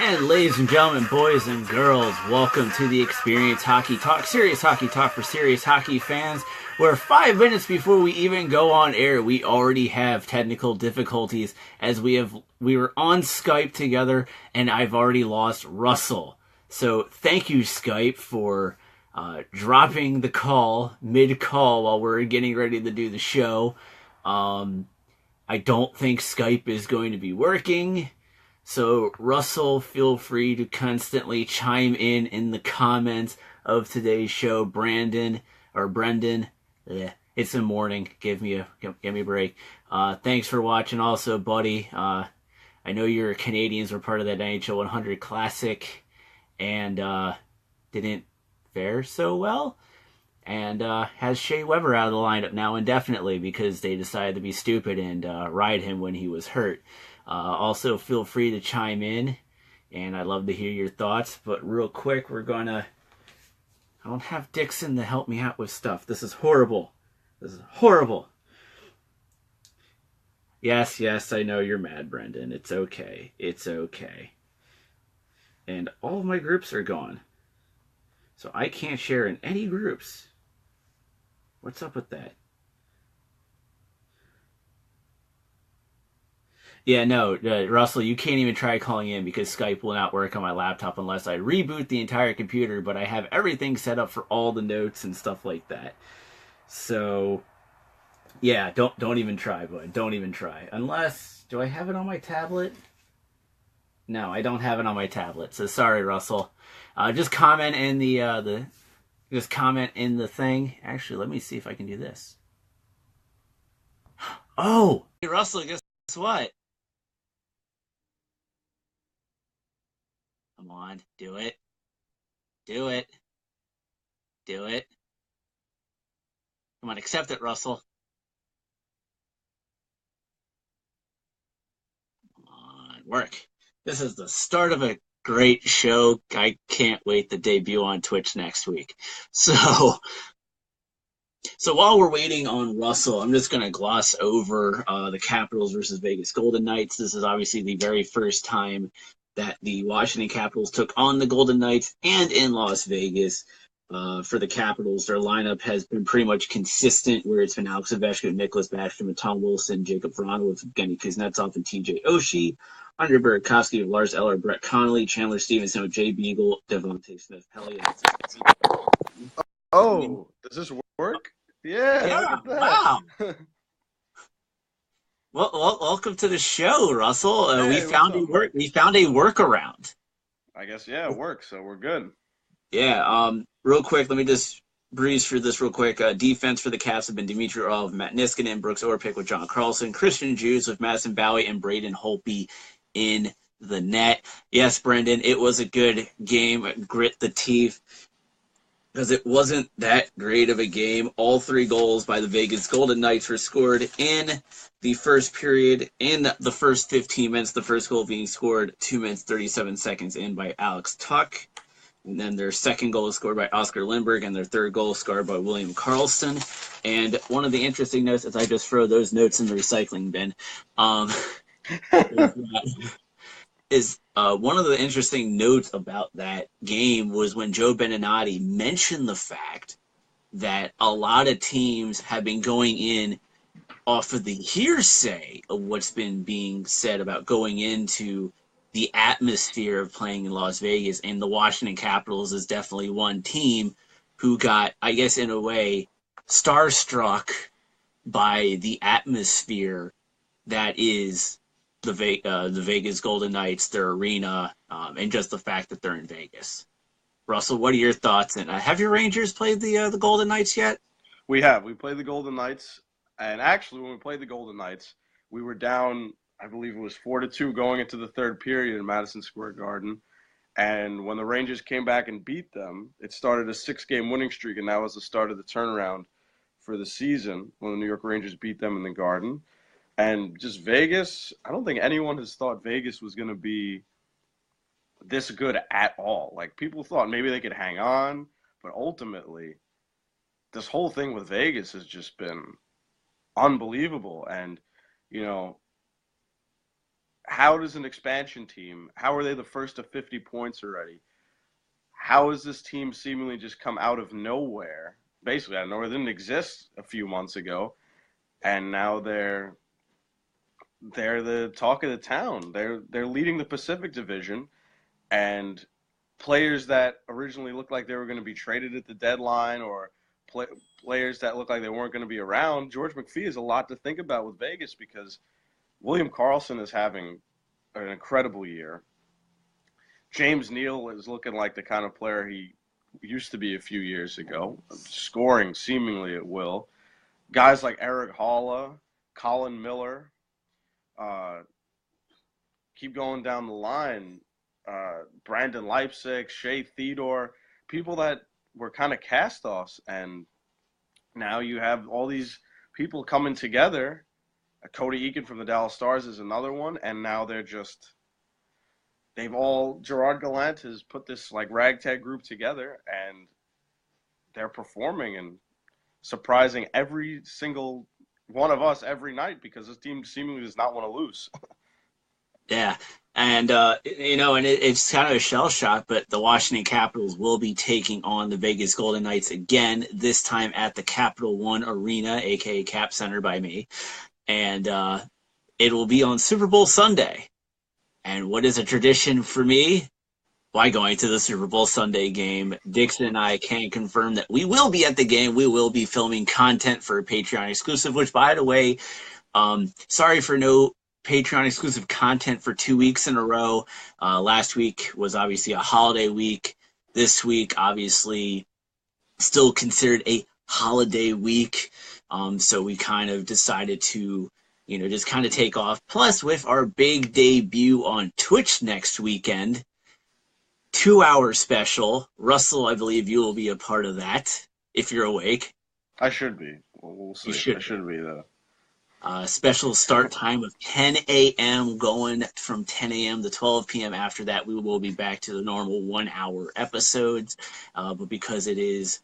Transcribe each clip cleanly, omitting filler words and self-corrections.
And ladies and gentlemen, boys and girls, welcome to the Experience Hockey Talk, serious hockey talk for serious hockey fans, where 5 minutes before we even go on air, we already have technical difficulties as we were on Skype together and I've already lost Russell. So thank you, Skype, for dropping the call, mid-call, while we're getting ready to do the show. I don't think Skype is going to be working. So, Russell, feel free to constantly chime in the comments of today's show. Brendan, it's the morning. Give me a break. Thanks for watching also, buddy. I know your Canadians were part of that NHL 100 Classic and didn't fare so well. And has Shea Weber out of the lineup now indefinitely because they decided to be stupid and ride him when he was hurt. Also, feel free to chime in, and I'd love to hear your thoughts. But real quick, I don't have Dixon to help me out with stuff. This is horrible. Yes, I know you're mad, Brendan. It's okay. And all of my groups are gone. So I can't share in any groups. What's up with that? Yeah, no, Russell, you can't even try calling in because Skype will not work on my laptop unless I reboot the entire computer, but I have everything set up for all the notes and stuff like that. So, yeah, don't even try, bud. Don't even try. Unless, do I have it on my tablet? No, I don't have it on my tablet. So sorry, Russell. Just comment in just comment in the thing. Actually, let me see if I can do this. Oh, hey, Russell, guess what? Come on, do it. Do it. Do it. Come on, accept it, Russell. Come on, work. This is the start of a great show. I can't wait to debut on Twitch next week. So while we're waiting on Russell, I'm just going to gloss over the Capitals versus Vegas Golden Knights. This is obviously the very first time that the Washington Capitals took on the Golden Knights, and in Las Vegas. For the Capitals, their lineup has been pretty much consistent, where it's been Alex Ovechkin, Nicholas Backstrom, Tom Wilson, Jacob Vrana with Evgeny Kuznetsov and TJ Oshie, Andre Burakovsky with Lars Eller, Brett Connolly, Chandler Stevenson with Jay Beagle, Devontae Smith, Pelly. Oh, does this work? Yeah, look at that. Wow. Well, welcome to the show, Russell. Hey, we found a workaround. I guess, yeah, it works, so we're good. Yeah, real quick, let me just breeze through this real quick. Defense for the Caps have been Dmitry Orlov, Matt Niskanen, Brooks Orpik with John Carlson, Christian Jews with Madison Bowie, and Braden Holtby in the net. Yes, Brendan, it was a good game. Grit the teeth, because it wasn't that great of a game. All 3 goals by the Vegas Golden Knights were scored in the first period, in the first 15 minutes, the first goal being scored 2 minutes, 37 seconds in by Alex Tuch. And then their second goal is scored by Oscar Lindberg, and their third goal is scored by William Karlsson. And one of the interesting notes, as I just throw those notes in the recycling bin, is one of the interesting notes about that game was when Joe Beninati mentioned the fact that a lot of teams have been going in off of the hearsay of what's been being said about going into the atmosphere of playing in Las Vegas, and the Washington Capitals is definitely one team who got, I guess in a way, starstruck by the atmosphere that is the Vegas Golden Knights, their arena, and just the fact that they're in Vegas. Russell, what are your thoughts? And have your Rangers played the Golden Knights yet? We have. We played the Golden Knights, and actually when we played the Golden Knights, we were down, I believe it was 4-2 going into the third period in Madison Square Garden. And when the Rangers came back and beat them, it started a 6-game winning streak, and that was the start of the turnaround for the season when the New York Rangers beat them in the Garden. And just Vegas, I don't think anyone has thought Vegas was going to be this good at all. Like, people thought maybe they could hang on, but ultimately, this whole thing with Vegas has just been unbelievable. And, you know, how does an expansion team, how are they the first to 50 points already? How has this team seemingly just come out of nowhere? Basically, out of nowhere. It didn't exist a few months ago, and now they're the talk of the town. They're leading the Pacific Division, and players that originally looked like they were going to be traded at the deadline, or players that looked like they weren't going to be around. George McPhee has a lot to think about with Vegas because William Karlsson is having an incredible year. James Neal is looking like the kind of player he used to be a few years ago, scoring seemingly at will. Guys like Eric Halla, Colin Miller, uh, keep going down the line. Brandon Leipzig, Shea Theodore, people that were kind of cast-offs, and now you have all these people coming together. Cody Eakin from the Dallas Stars is another one, and now Gerard Gallant has put this like ragtag group together, and they're performing and surprising every single one of us every night because this team seemingly does not want to lose. Yeah. And, it's kind of a shell shock, but the Washington Capitals will be taking on the Vegas Golden Knights again, this time at the Capital One Arena, a.k.a. Cap Center by me. And it will be on Super Bowl Sunday. And what is a tradition for me? Why, going to the Super Bowl Sunday game, Dixon and I can confirm that we will be at the game. We will be filming content for a Patreon exclusive, which, by the way, sorry for no Patreon exclusive content for 2 weeks in a row. Last week was obviously a holiday week. This week, obviously, still considered a holiday week. So we kind of decided to, just kind of take off. Plus, with our big debut on Twitch next weekend, 2-hour special. Russell, I believe you will be a part of that if you're awake. I should be. We'll see. I should be, though. Special start time of 10 a.m. going from 10 a.m. to 12 p.m. After that, we will be back to the normal 1-hour episodes. But because it is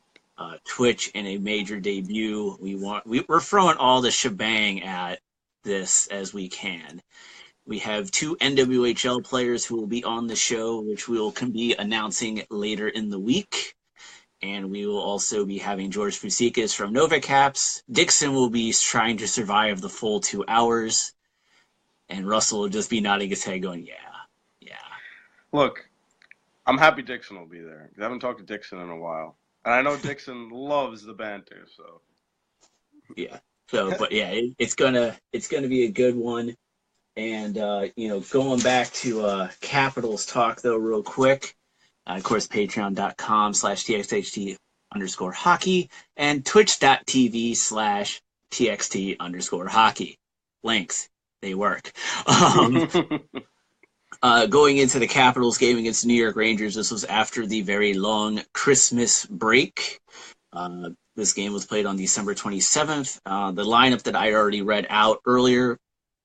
Twitch and a major debut, we're throwing all the shebang at this as we can. We have 2 NWHL players who will be on the show, which we will be announcing later in the week. And we will also be having George Fusikas from Nova Caps. Dixon will be trying to survive the full 2 hours. And Russell will just be nodding his head going, yeah. Look, I'm happy Dixon will be there. I haven't talked to Dixon in a while. And I know Dixon loves the banter, so. Yeah. So, but yeah, it's gonna be a good one. And, going back to Capitals talk, though, real quick. Of course, patreon.com/TXT_hockey and twitch.tv/TXT_hockey. Links, they work. Going into the Capitals game against the New York Rangers, this was after the very long Christmas break. This game was played on December 27th. The lineup that I already read out earlier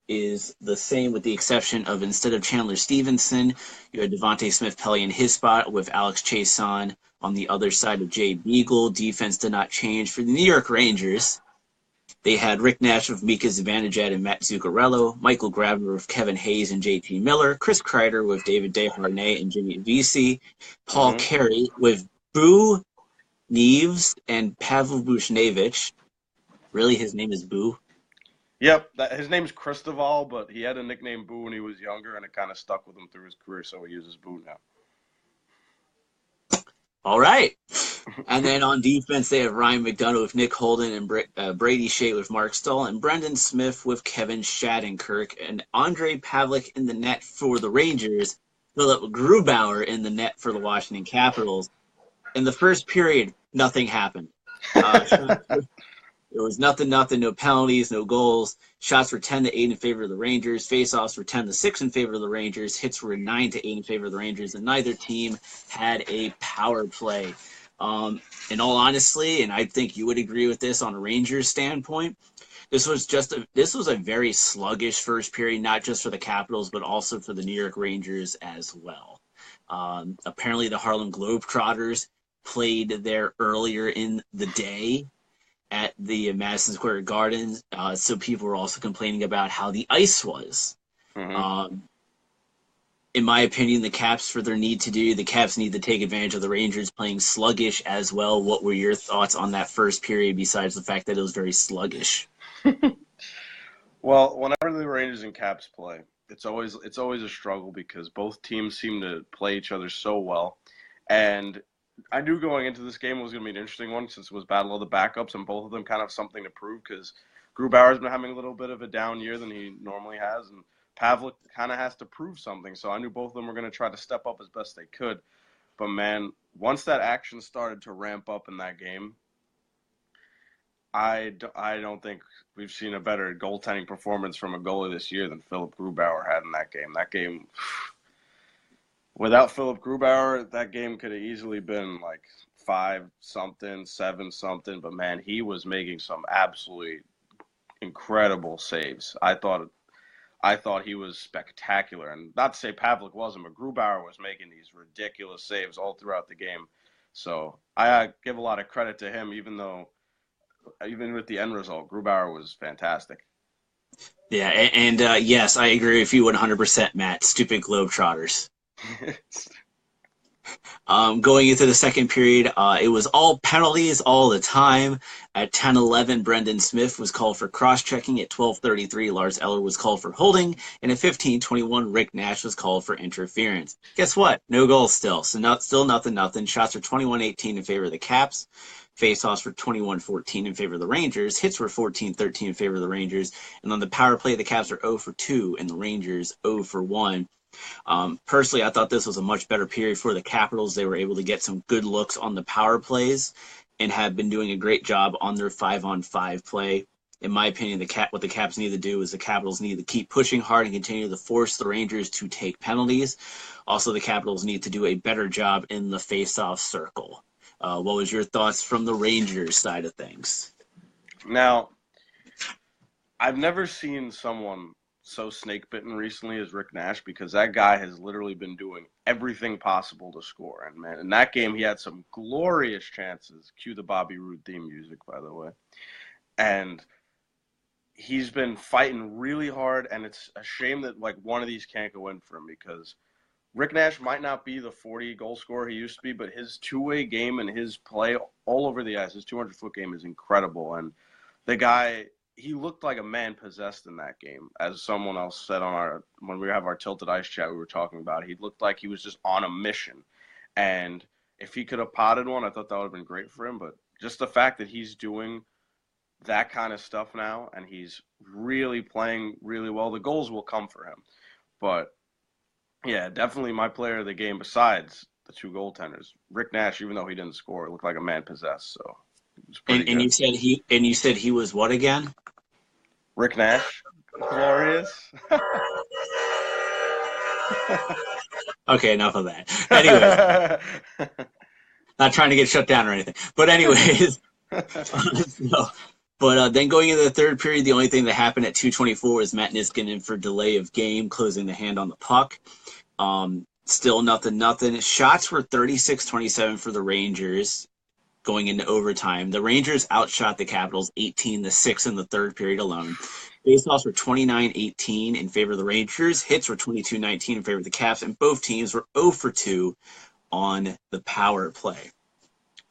is the same with the exception of instead of Chandler Stevenson, you had Devontae Smith-Pelly in his spot with Alex Chiasson on the other side of Jay Beagle. Defense did not change. For the New York Rangers, they had Rick Nash with Mika Zibanejad and Matt Zuccarello, Michael Grabner with Kevin Hayes and JT Miller, Chris Kreider with David Desharnais and Jimmy Vesey, Paul Carey with Boo Neves and Pavel Buchnevich. Really, his name is Boo? Yep, his name's Cristoval, but he had a nickname Boo when he was younger, and it kind of stuck with him through his career, so he uses Boo now. All right. And then on defense, they have Ryan McDonough with Nick Holden and Brady Shea with Mark Stahl and Brendan Smith with Kevin Shattenkirk and Andre Pavlik in the net for the Rangers, Philip Grubauer in the net for the Washington Capitals. In the first period, nothing happened. There was nothing, no penalties, no goals. Shots were 10-8 in favor of the Rangers. Faceoffs were 10-6 in favor of the Rangers. Hits were 9-8 in favor of the Rangers, and neither team had a power play. In all honesty, and I think you would agree with this on a Rangers standpoint, this was a very sluggish first period, not just for the Capitals, but also for the New York Rangers as well. Apparently, the Harlem Globetrotters played there earlier in the day at the Madison Square Garden, so people were also complaining about how the ice was. in my opinion, the Caps for their need to do. The Caps need to take advantage of the Rangers playing sluggish as well. What were your thoughts on that first period besides the fact that it was very sluggish? Well, whenever the Rangers and Caps play, it's always a struggle because both teams seem to play each other so well. And I knew going into this game it was going to be an interesting one since it was battle of the backups and both of them kind of have something to prove because Grubauer's been having a little bit of a down year than he normally has, and Pavlik kind of has to prove something. So I knew both of them were going to try to step up as best they could. But man, once that action started to ramp up in that game, I don't think we've seen a better goaltending performance from a goalie this year than Philip Grubauer had in that game. That game, without Philip Grubauer, that game could have easily been like 5-something, 7-something. But man, he was making some absolutely incredible saves. I thought he was spectacular, and not to say Pavlik wasn't, but Grubauer was making these ridiculous saves all throughout the game. So I give a lot of credit to him, even with the end result, Grubauer was fantastic. Yeah, and yes, I agree with you 100%, Matt. Stupid Globetrotters. Going into the second period, it was all penalties all the time. At 10:11, Brendan Smith was called for cross-checking. At 12:33, Lars Eller was called for holding. And at 15:21, Rick Nash was called for interference. Guess what? No goals still. So still nothing, nothing. Shots are 21-18 in favor of the Caps. Faceoffs were 21-14 in favor of the Rangers. Hits were 14-13 in favor of the Rangers. And on the power play, the Caps are 0 for 2 and the Rangers 0 for 1. Personally, I thought this was a much better period for the Capitals. They were able to get some good looks on the power plays and have been doing a great job on their 5-on-5 play. In my opinion, what the Caps need to do is the Capitals need to keep pushing hard and continue to force the Rangers to take penalties. Also, the Capitals need to do a better job in the face-off circle. What was your thoughts from the Rangers side of things? Now, I've never seen someone so snake bitten recently as Rick Nash because that guy has literally been doing everything possible to score. And man, in that game, he had some glorious chances. Cue the Bobby Roode theme music, by the way. And he's been fighting really hard, and it's a shame that like one of these can't go in for him because Rick Nash might not be the 40 goal scorer he used to be, but his two-way game and his play all over the ice, his 200-foot game is incredible. And the guy, he looked like a man possessed in that game. As someone else said when we have our Tilted Ice chat we were talking about, he looked like he was just on a mission. And if he could have potted one, I thought that would have been great for him. But just the fact that he's doing that kind of stuff now and he's really playing really well, the goals will come for him. But yeah, definitely my player of the game besides the two goaltenders. Rick Nash, even though he didn't score, looked like a man possessed, so it was pretty And good. you said he was what again? Rick Nash, glorious. Okay, enough of that. Anyways, not trying to get shut down or anything. But anyways, so, but then going into the third period, the only thing that happened at 2:24 was Matt Niskanen for delay of game, closing the hand on the puck. Still nothing, nothing. Shots were 36-27 for the Rangers going into overtime. The Rangers outshot the Capitals 18-6 in the third period alone. Faceoffs were 29-18 in favor of the Rangers. Hits were 22-19 in favor of the Caps, and both teams were 0 for 2 on the power play.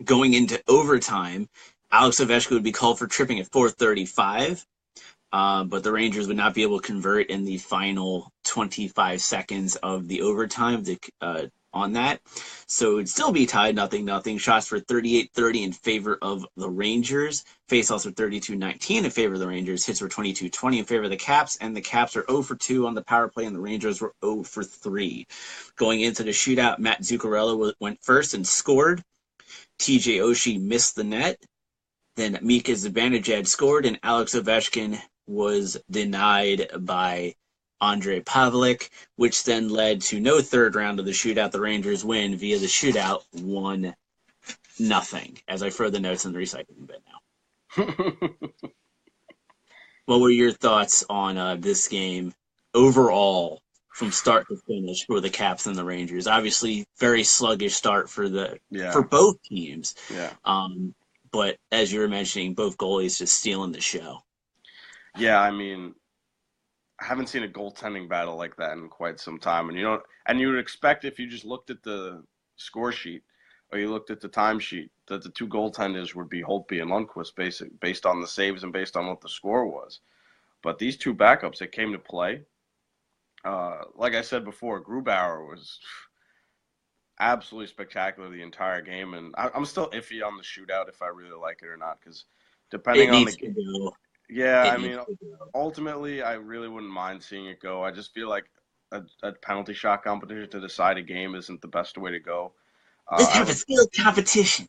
Going into overtime, Alex Ovechkin would be called for tripping at 4:35, but the Rangers would not be able to convert in the final 25 seconds of the overtime on that. So it'd still be tied 0-0. Shots were 38-30 in favor of the Rangers. Faceoffs were 32-19 in favor of the Rangers. Hits were 22-20 in favor of the Caps, and the Caps are 0 for 2 on the power play, and the Rangers were 0 for 3. Going into the shootout, Matt Zuccarello went first and scored. TJ Oshie missed the net. Then Mika Zibanejad scored, and Alex Ovechkin was denied by Andre Pavlik, which then led to no third round of the shootout. The Rangers win via the shootout 1-0. As I throw the notes in the recycling bin now. What were your thoughts on this game overall from start to finish for the Caps and the Rangers? Obviously, very sluggish start for both teams. Yeah. But as you were mentioning, both goalies just stealing the show. Yeah, I mean, I haven't seen a goaltending battle like that in quite some time. And you would expect if you just looked at the score sheet or you looked at the time sheet that the two goaltenders would be Holtby and Lundqvist, based on the saves and based on what the score was. But these two backups that came to play, like I said before, Grubauer was absolutely spectacular the entire game, and I'm still iffy on the shootout if I really like it or not, because It depending on needs the to go. yeah, It I needs mean, to go. ultimately, I really wouldn't mind seeing it go. I just feel like a penalty shot competition to decide a game isn't the best way to go. Let's I have a would skill competition.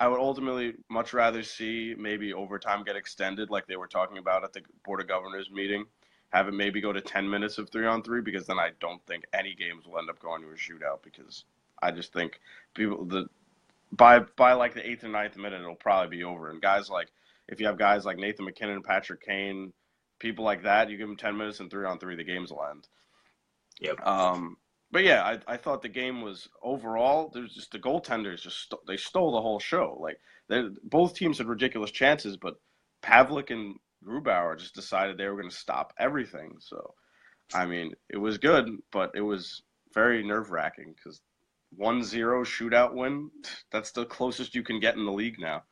I would ultimately much rather see maybe overtime get extended, like they were talking about at the Board of Governors meeting. Have it maybe go to 10 minutes of 3-on-3, because then I don't think any games will end up going to a shootout, because I just think people the by like the eighth or ninth minute it'll probably be over. And guys like if you have guys like Nathan McKinnon, Patrick Kane, people like that, you give them 10 minutes and 3-on-3, the games will end. Yep. Um, but yeah, I thought the game was overall. There's just the goaltenders they stole the whole show. Like both teams had ridiculous chances, but Pavlik and Grubauer just decided they were going to stop everything. So I mean, it was good, but it was very nerve wracking because 1-0 shootout win. That's the closest you can get in the league now.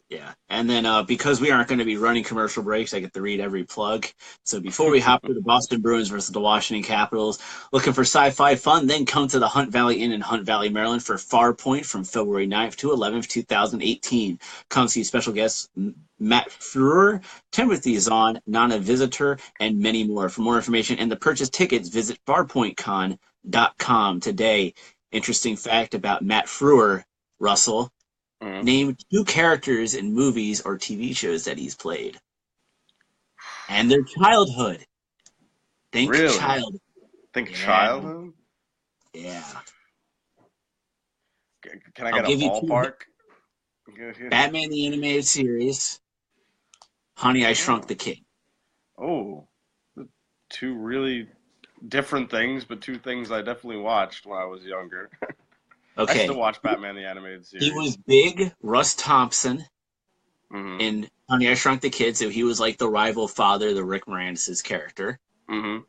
Yeah. And then because we aren't going to be running commercial breaks, I get to read every plug. So before we hop to the Boston Bruins versus the Washington Capitals, looking for sci-fi fun, then come to the Hunt Valley Inn in Hunt Valley, Maryland for Farpoint from February 9th to 11th, 2018. Come see special guests Matt Fleur, Timothy Zahn, Nana Visitor, and many more. For more information and to purchase tickets, visit farpointcon.com today. Interesting fact about Matt Fleur, Russell. Mm-hmm. Name 2 characters in movies or TV shows that he's played. And their childhood. Think Really? childhood. Think Yeah. childhood? Yeah. Can I I'll get a give you 2. ballpark? Batman the Animated Series. Honey, I Shrunk Oh, the Kid. oh, two really different things, but two things I definitely watched when I was younger. I still Okay. watch Batman the Animated He Series. was big Russ Thompson Mm-hmm. in Honey, I Shrunk the Kid, so he was like the rival father, the Rick Moranis' character. Mm-hmm.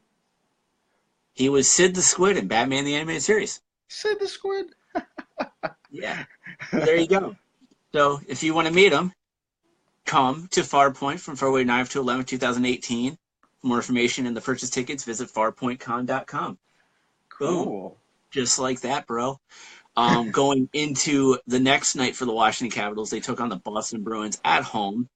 He was Sid the Squid in Batman the Animated Series. Sid the Squid. Yeah. So there you go. So if you want to meet him, come to Farpoint from February 9th to 11th, 2018. For more information and the purchase tickets, visit farpointcon.com. Boom. Cool. Just like that, bro. Going into the next night for the Washington Capitals, they took on the Boston Bruins at home.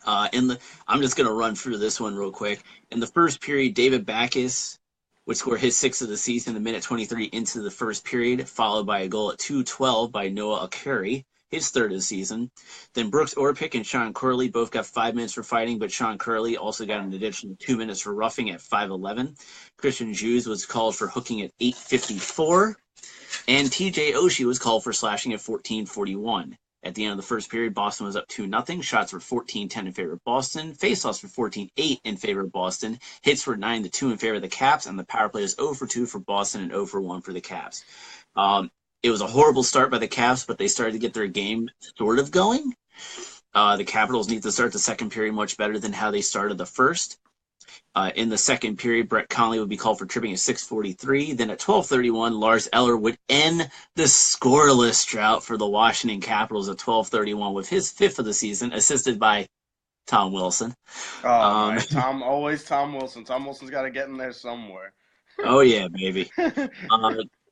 I'm just gonna run through this one real quick. In the first period, David Backes would score his 6th of the season, the minute 23 into the first period, followed by a goal at 2:12 by Noah Akari, his 3rd of the season. Then Brooks Orpik and Sean Curley both got 5 minutes for fighting, but Sean Curley also got an additional 2 minutes for roughing at 5:11. Christian Hughes was called for hooking at 8:54. And TJ Oshie was called for slashing at 14:41. At the end of the first period, Boston was up 2-0. Shots were 14-10 in favor of Boston. Faceoffs were 14-8 in favor of Boston. Hits were 9-2 in favor of the Caps, and the power play was 0-2 for Boston and 0-1 for the Caps. It was a horrible start by the Caps, but they started to get their game sort of going. The Capitals need to start the second period much better than how they started the first. In the second period, Brett Conley would be called for tripping at 6:43. Then at 12:31, Lars Eller would end the scoreless drought for the Washington Capitals at 12:31 with his 5th of the season, assisted by Tom Wilson. Oh my, always Tom Wilson. Tom Wilson's got to get in there somewhere. Oh yeah, baby.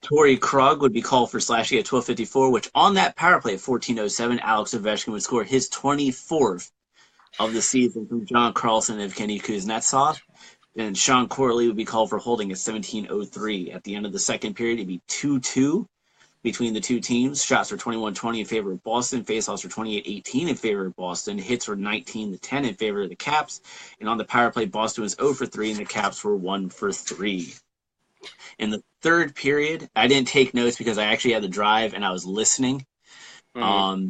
Torrey Krug would be called for slashing at 12:54, which on that power play at 14:07, Alex Ovechkin would score his 24th of the season from John Carlson and Evgeny Kuznetsov. And Sean Corley would be called for holding at 17:03. At the end of the second period, it'd be 2-2 between the two teams. Shots were 21-20 in favor of Boston. Faceoffs were 28-18 in favor of Boston. Hits were 19-10 in favor of the Caps. And on the power play, Boston was 0-3 and the Caps were 1-3. In the third period, I didn't take notes because I actually had the drive and I was listening. Mm-hmm.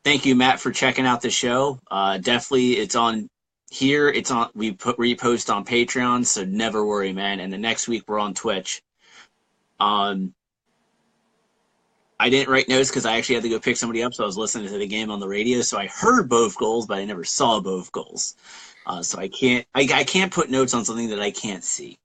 Thank you, Matt, for checking out the show. Definitely, it's on here. It's on. We repost on Patreon, so never worry, man. And the next week we're on Twitch. I didn't write notes because I actually had to go pick somebody up, so I was listening to the game on the radio. So I heard both goals, but I never saw both goals. So I can't put notes on something that I can't see.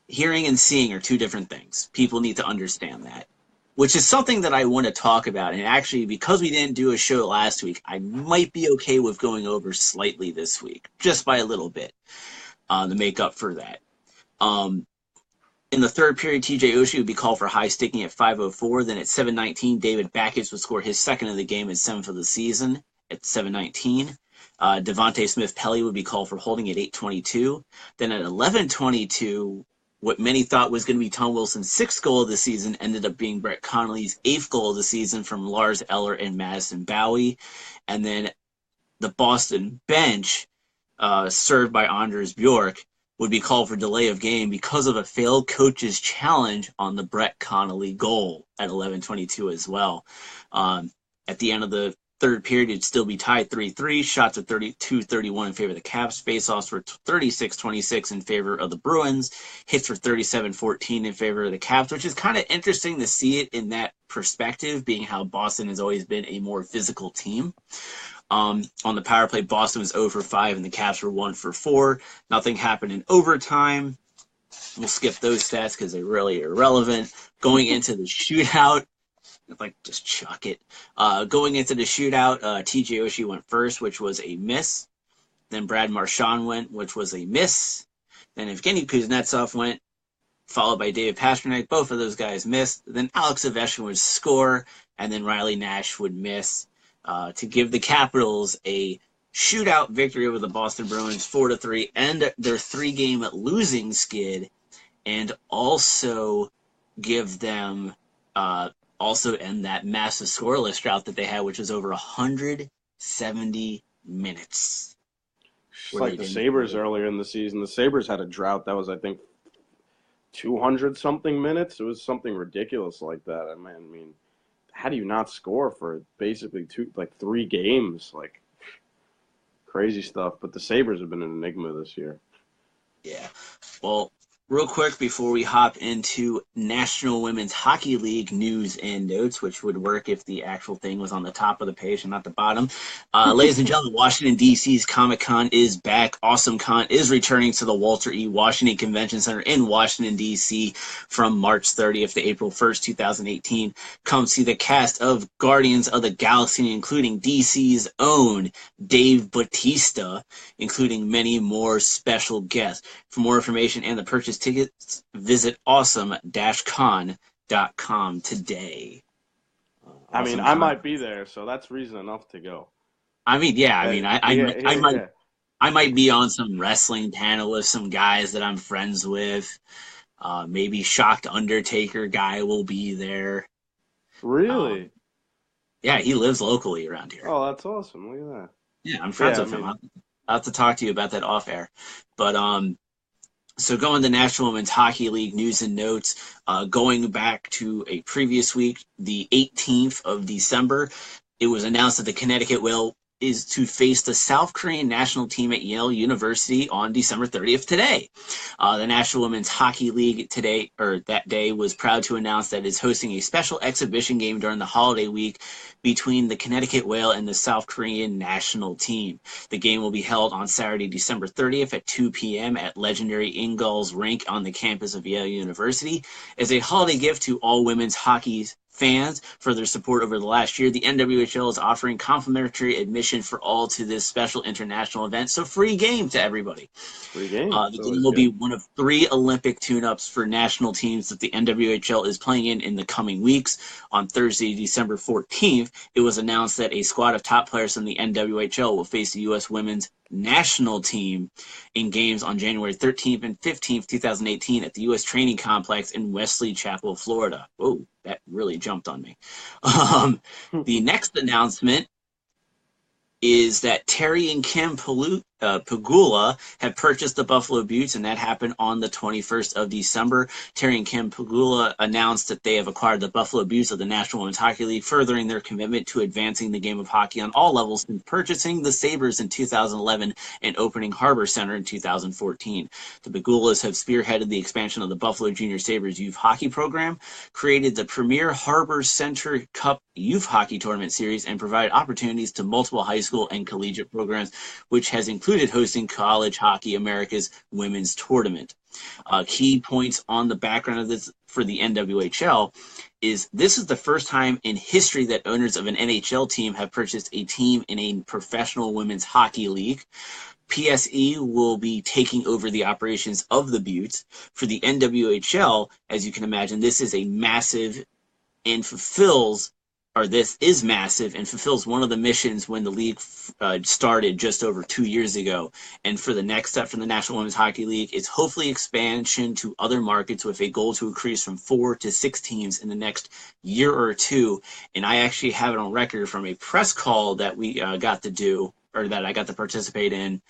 Hearing and seeing are two different things. People need to understand that, which is something that I want to talk about. And actually, because we didn't do a show last week, I might be okay with going over slightly this week, just by a little bit, to make up for that. Um, in the third period, TJ Oshie would be called for high sticking at 5:04. Then at 7:19, David Backes would score his second of the game and seventh of the season at 7:19. Devontae Smith-Pelly would be called for holding at 8:22. Then at 11:22, what many thought was going to be Tom Wilson's sixth goal of the season ended up being Brett Connolly's eighth goal of the season from Lars Eller and Madison Bowie. And then the Boston bench, served by Anders Bjork, would be called for delay of game because of a failed coach's challenge on the Brett Connolly goal at 11:22 as well. At the end of the third period, it'd still be tied 3-3. Shots at 32-31 in favor of the Caps. Face-offs were 36-26 in favor of the Bruins. Hits were 37-14 in favor of the Caps, which is kind of interesting to see it in that perspective, being how Boston has always been a more physical team. On the power play, Boston was 0 for 5 and the Caps were 1 for 4. Nothing happened in overtime. We'll skip those stats because they're really irrelevant. Going into the shootout, just chuck it. Going into the shootout, TJ Oshie went first, which was a miss. Then Brad Marchand went, which was a miss. Then Evgeny Kuznetsov went, followed by David Pastrnak. Both of those guys missed. Then Alex Ovechkin would score, and then Riley Nash would miss, to give the Capitals a shootout victory over the Boston Bruins 4-3, end their 3-game losing skid, and also give them also end that massive scoreless drought that they had, which was over 170 minutes. Just like the Sabres earlier in the season. The Sabres had a drought that was, I think, 200-something minutes. It was something ridiculous like that. I mean, how do you not score for basically 3 games? Like, crazy stuff. But the Sabres have been an enigma this year. Yeah. Well, real quick before we hop into National Women's Hockey League news and notes, which would work if the actual thing was on the top of the page and not the bottom. Ladies and gentlemen, Washington, D.C.'s Comic-Con is back. Awesome Con is returning to the Walter E. Washington Convention Center in Washington, D.C. from March 30th to April 1st, 2018. Come see the cast of Guardians of the Galaxy, including D.C.'s own Dave Bautista, including many more special guests. For more information and the purchase tickets, visit awesome-con.com today. I mean, I might be there, so that's reason enough to go. I mean, yeah. I mean, I might be on some wrestling panel with some guys that I'm friends with. Maybe Shocked Undertaker guy will be there. Really? Yeah, he lives locally around here. Oh, that's awesome. Look at that. Yeah, I'm friends with him. I'll have to talk to you about that off air. But so going to National Women's Hockey League news and notes, going back to a previous week, the 18th of December, it was announced that the Connecticut Whale is to face the South Korean national team at Yale University on December 30th today. The National Women's Hockey League that day was proud to announce that it is hosting a special exhibition game during the holiday week between the Connecticut Whale and the South Korean national team. The game will be held on Saturday, December 30th at 2 p.m. at legendary Ingalls Rink on the campus of Yale University. As a holiday gift to all women's hockey fans for their support over the last year, the NWHL is offering complimentary admission for all to this special international event. So free game to everybody. Free game. The game will be one of 3 Olympic tune-ups for national teams that the NWHL is playing in the coming weeks. On Thursday, December 14th, it was announced that a squad of top players from the NWHL will face the U.S. women's national team in games on January 13th and 15th, 2018 at the U.S. Training Complex in Wesley Chapel, Florida. Whoa, that really jumped on me. The next announcement is that Terry and Kim Pegula have purchased the Buffalo Beauts, and that happened on the 21st of December. Terry and Kim Pegula announced that they have acquired the Buffalo Beauts of the National Women's Hockey League, furthering their commitment to advancing the game of hockey on all levels since purchasing the Sabres in 2011 and opening Harbor Center in 2014. The Pegulas have spearheaded the expansion of the Buffalo Junior Sabres youth hockey program, created the premier Harbor Center Cup youth hockey tournament series, and provided opportunities to multiple high school and collegiate programs, which has included hosting College Hockey America's women's tournament. Key points on the background of this for the NWHL is this is the first time in history that owners of an NHL team have purchased a team in a professional women's hockey league. PSE will be taking over the operations of the Beauts. For the NWHL, as you can imagine, this is a massive and fulfills, or this is massive and fulfills one of the missions when the league started just over 2 years ago. And for the next step from the National Women's Hockey League is hopefully expansion to other markets with a goal to increase from 4 to 6 teams in the next year or two. And I actually have it on record from a press call that we got to do, or that I got to participate in,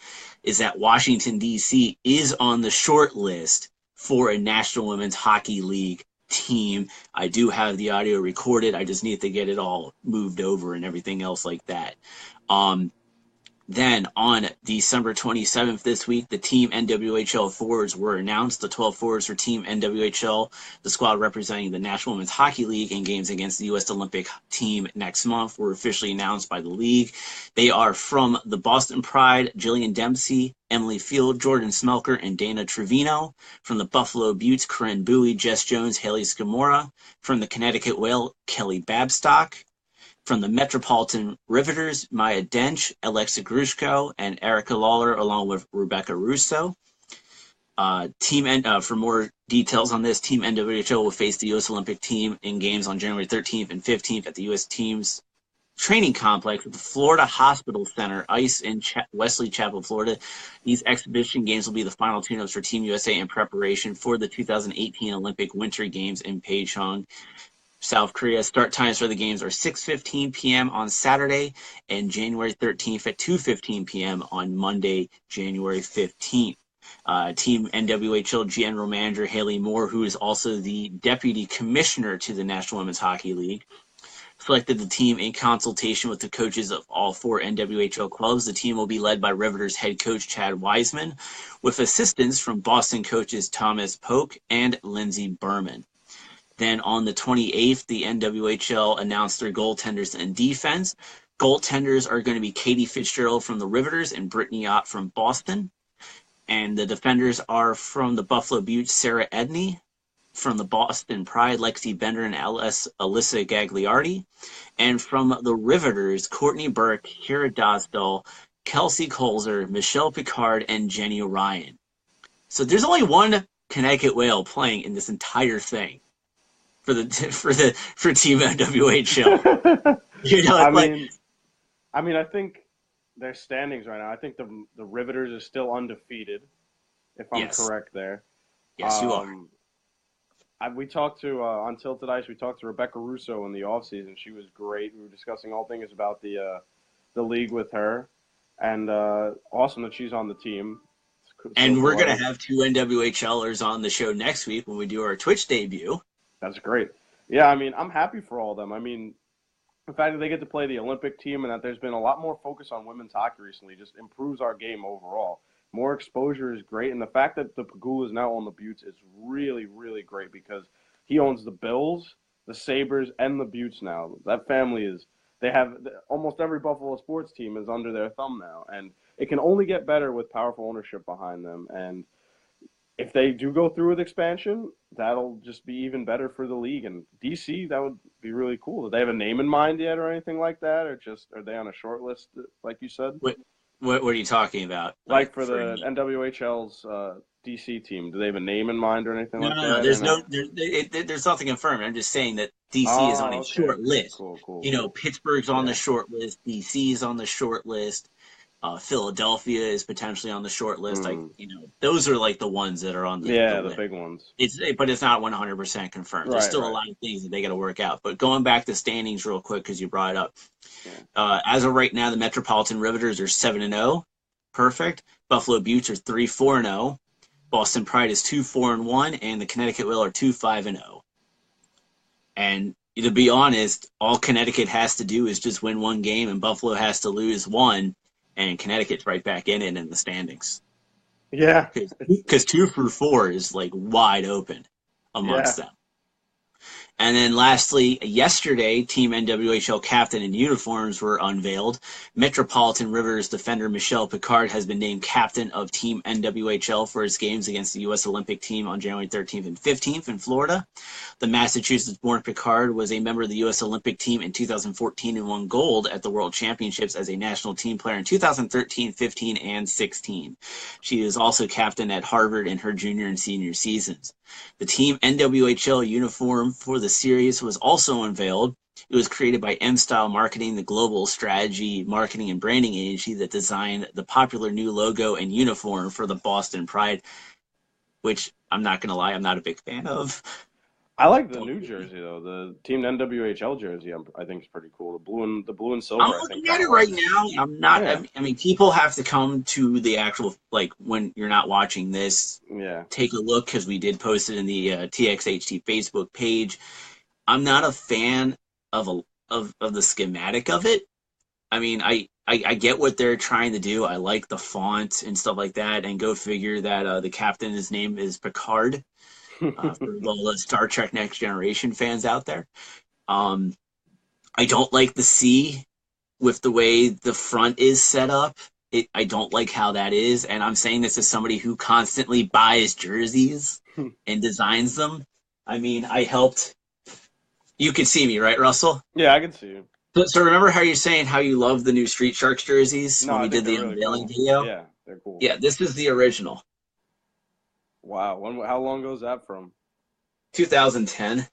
is that Washington, D.C. is on the short list for a National Women's Hockey League team. I do have the audio recorded. I just need to get it all moved over and everything else like that. Then on December 27th this week, the Team NWHL forwards were announced. The 12 forwards for Team NWHL, the squad representing the National Women's Hockey League in games against the U.S. Olympic team next month, were officially announced by the league. They are from the Boston Pride, Jillian Dempsey, Emily Field, Jordan Smelker, and Dana Trevino. From the Buffalo Beauts, Corinne Bowie, Jess Jones, Haley Scamora. From the Connecticut Whale, Kelly Babstock. From the Metropolitan Riveters, Maya Dench, Alexa Grushko, and Erica Lawler, along with Rebecca Russo. For more details on this, Team NWHL will face the U.S. Olympic team in games on January 13th and 15th at the U.S. team's training complex at the Florida Hospital Center, ICE in Wesley Chapel, Florida. These exhibition games will be the final tune-ups for Team USA in preparation for the 2018 Olympic Winter Games in Pyeongchang, South Korea. Start times for the games are 6:15 p.m. on Saturday and January 13th at 2:15 p.m. on Monday, January 15th. Team NWHL General Manager Haley Moore, who is also the Deputy Commissioner to the National Women's Hockey League, selected the team in consultation with the coaches of all 4 NWHL clubs. The team will be led by Riveters head coach Chad Wiseman, with assistance from Boston coaches Thomas Polk and Lindsey Berman. Then on the 28th, the NWHL announced their goaltenders and defense. Goaltenders are going to be Katie Fitzgerald from the Riveters and Brittany Ott from Boston. And the defenders are from the Buffalo Beauts, Sarah Edney. From the Boston Pride, Lexi Bender and Alyssa Gagliardi. And from the Riveters, Courtney Burke, Kira Dosdall, Kelsey Colzer, Michelle Picard, and Jenny Ryan. So there's only one Connecticut Whale playing in this entire thing for Team NWHL. You know, I think their standings right now. I think the Riveters is still undefeated, if I'm correct there. Yes, you are. We talked to on Tilted Ice. We talked to Rebecca Russo in the offseason. She was great. We were discussing all things about the league with her, and awesome that she's on the team. And we're going to have 2 NWHLers on the show next week when we do our Twitch debut. That's great. Yeah, I'm happy for all of them. The fact that they get to play the Olympic team and that there's been a lot more focus on women's hockey recently just improves our game overall. More exposure is great, and the fact that the Pegula is now on the Beauts is really, really great because he owns the Bills, the Sabres, and the Beauts now. That family they have almost every Buffalo sports team is under their thumb now, and it can only get better with powerful ownership behind them. And if they do go through with expansion, that'll just be even better for the league. And DC, that would be really cool. Do they have a name in mind yet or anything like that? Or just are they on a short list, like you said? What are you talking about? Like for the NWHL's DC team, do they have a name in mind or anything like that? There's nothing confirmed. I'm just saying that DC is on a short list. Cool. You know, Pittsburgh's on the short list. DC is on the short list. Philadelphia is potentially on the short list. Those are like the ones that are on the the big ones. But it's not 100% confirmed. There's still a lot of things that they got to work out. But going back to standings real quick because you brought it up, as of right now, the Metropolitan Riveters are 7-0. perfect. Buffalo Buttes are 3-4-0. Boston Pride is 2-4-1, and the Connecticut Whale are 2-5-0. And to be honest, all Connecticut has to do is just win one game, and Buffalo has to lose one, and Connecticut's right back in it in the standings. Yeah. Because 2-4 is like wide open amongst them. And then lastly, yesterday, Team NWHL captain and uniforms were unveiled. Metropolitan Rivers defender Michelle Picard has been named captain of Team NWHL for its games against the U.S. Olympic team on January 13th and 15th in Florida. The Massachusetts-born Picard was a member of the U.S. Olympic team in 2014 and won gold at the World Championships as a national team player in 2013, 15, and 16. She was also captain at Harvard in her junior and senior seasons. The Team NWHL uniform for the series was also unveiled. It was created by M-Style Marketing, the global strategy, marketing, and branding agency that designed the popular new logo and uniform for the Boston Pride, which I'm not going to lie, I'm not a big fan of. I like the new jersey though. The Team NWHL jersey, I think is pretty cool. The blue and silver. I'm looking at it right now. I'm not. Yeah. I mean, people have to come to the actual, like, when you're not watching this. Yeah. Take a look, because we did post it in the Txht Facebook page. I'm not a fan of the schematic of it. I mean, I get what they're trying to do. I like the font and stuff like that. And go figure that the captain, his name is Picard. For all the Star Trek Next Generation fans out there. I don't like the C with the way the front is set up. I don't like how that is. And I'm saying this as somebody who constantly buys jerseys and designs them. I mean, I helped. You can see me, right, Russell? Yeah, I can see you. So remember how you're saying how you love the new Street Sharks jerseys when we did the unveiling video? Yeah, they're cool. Yeah, this is the original. Wow. How long ago is that from? 2010.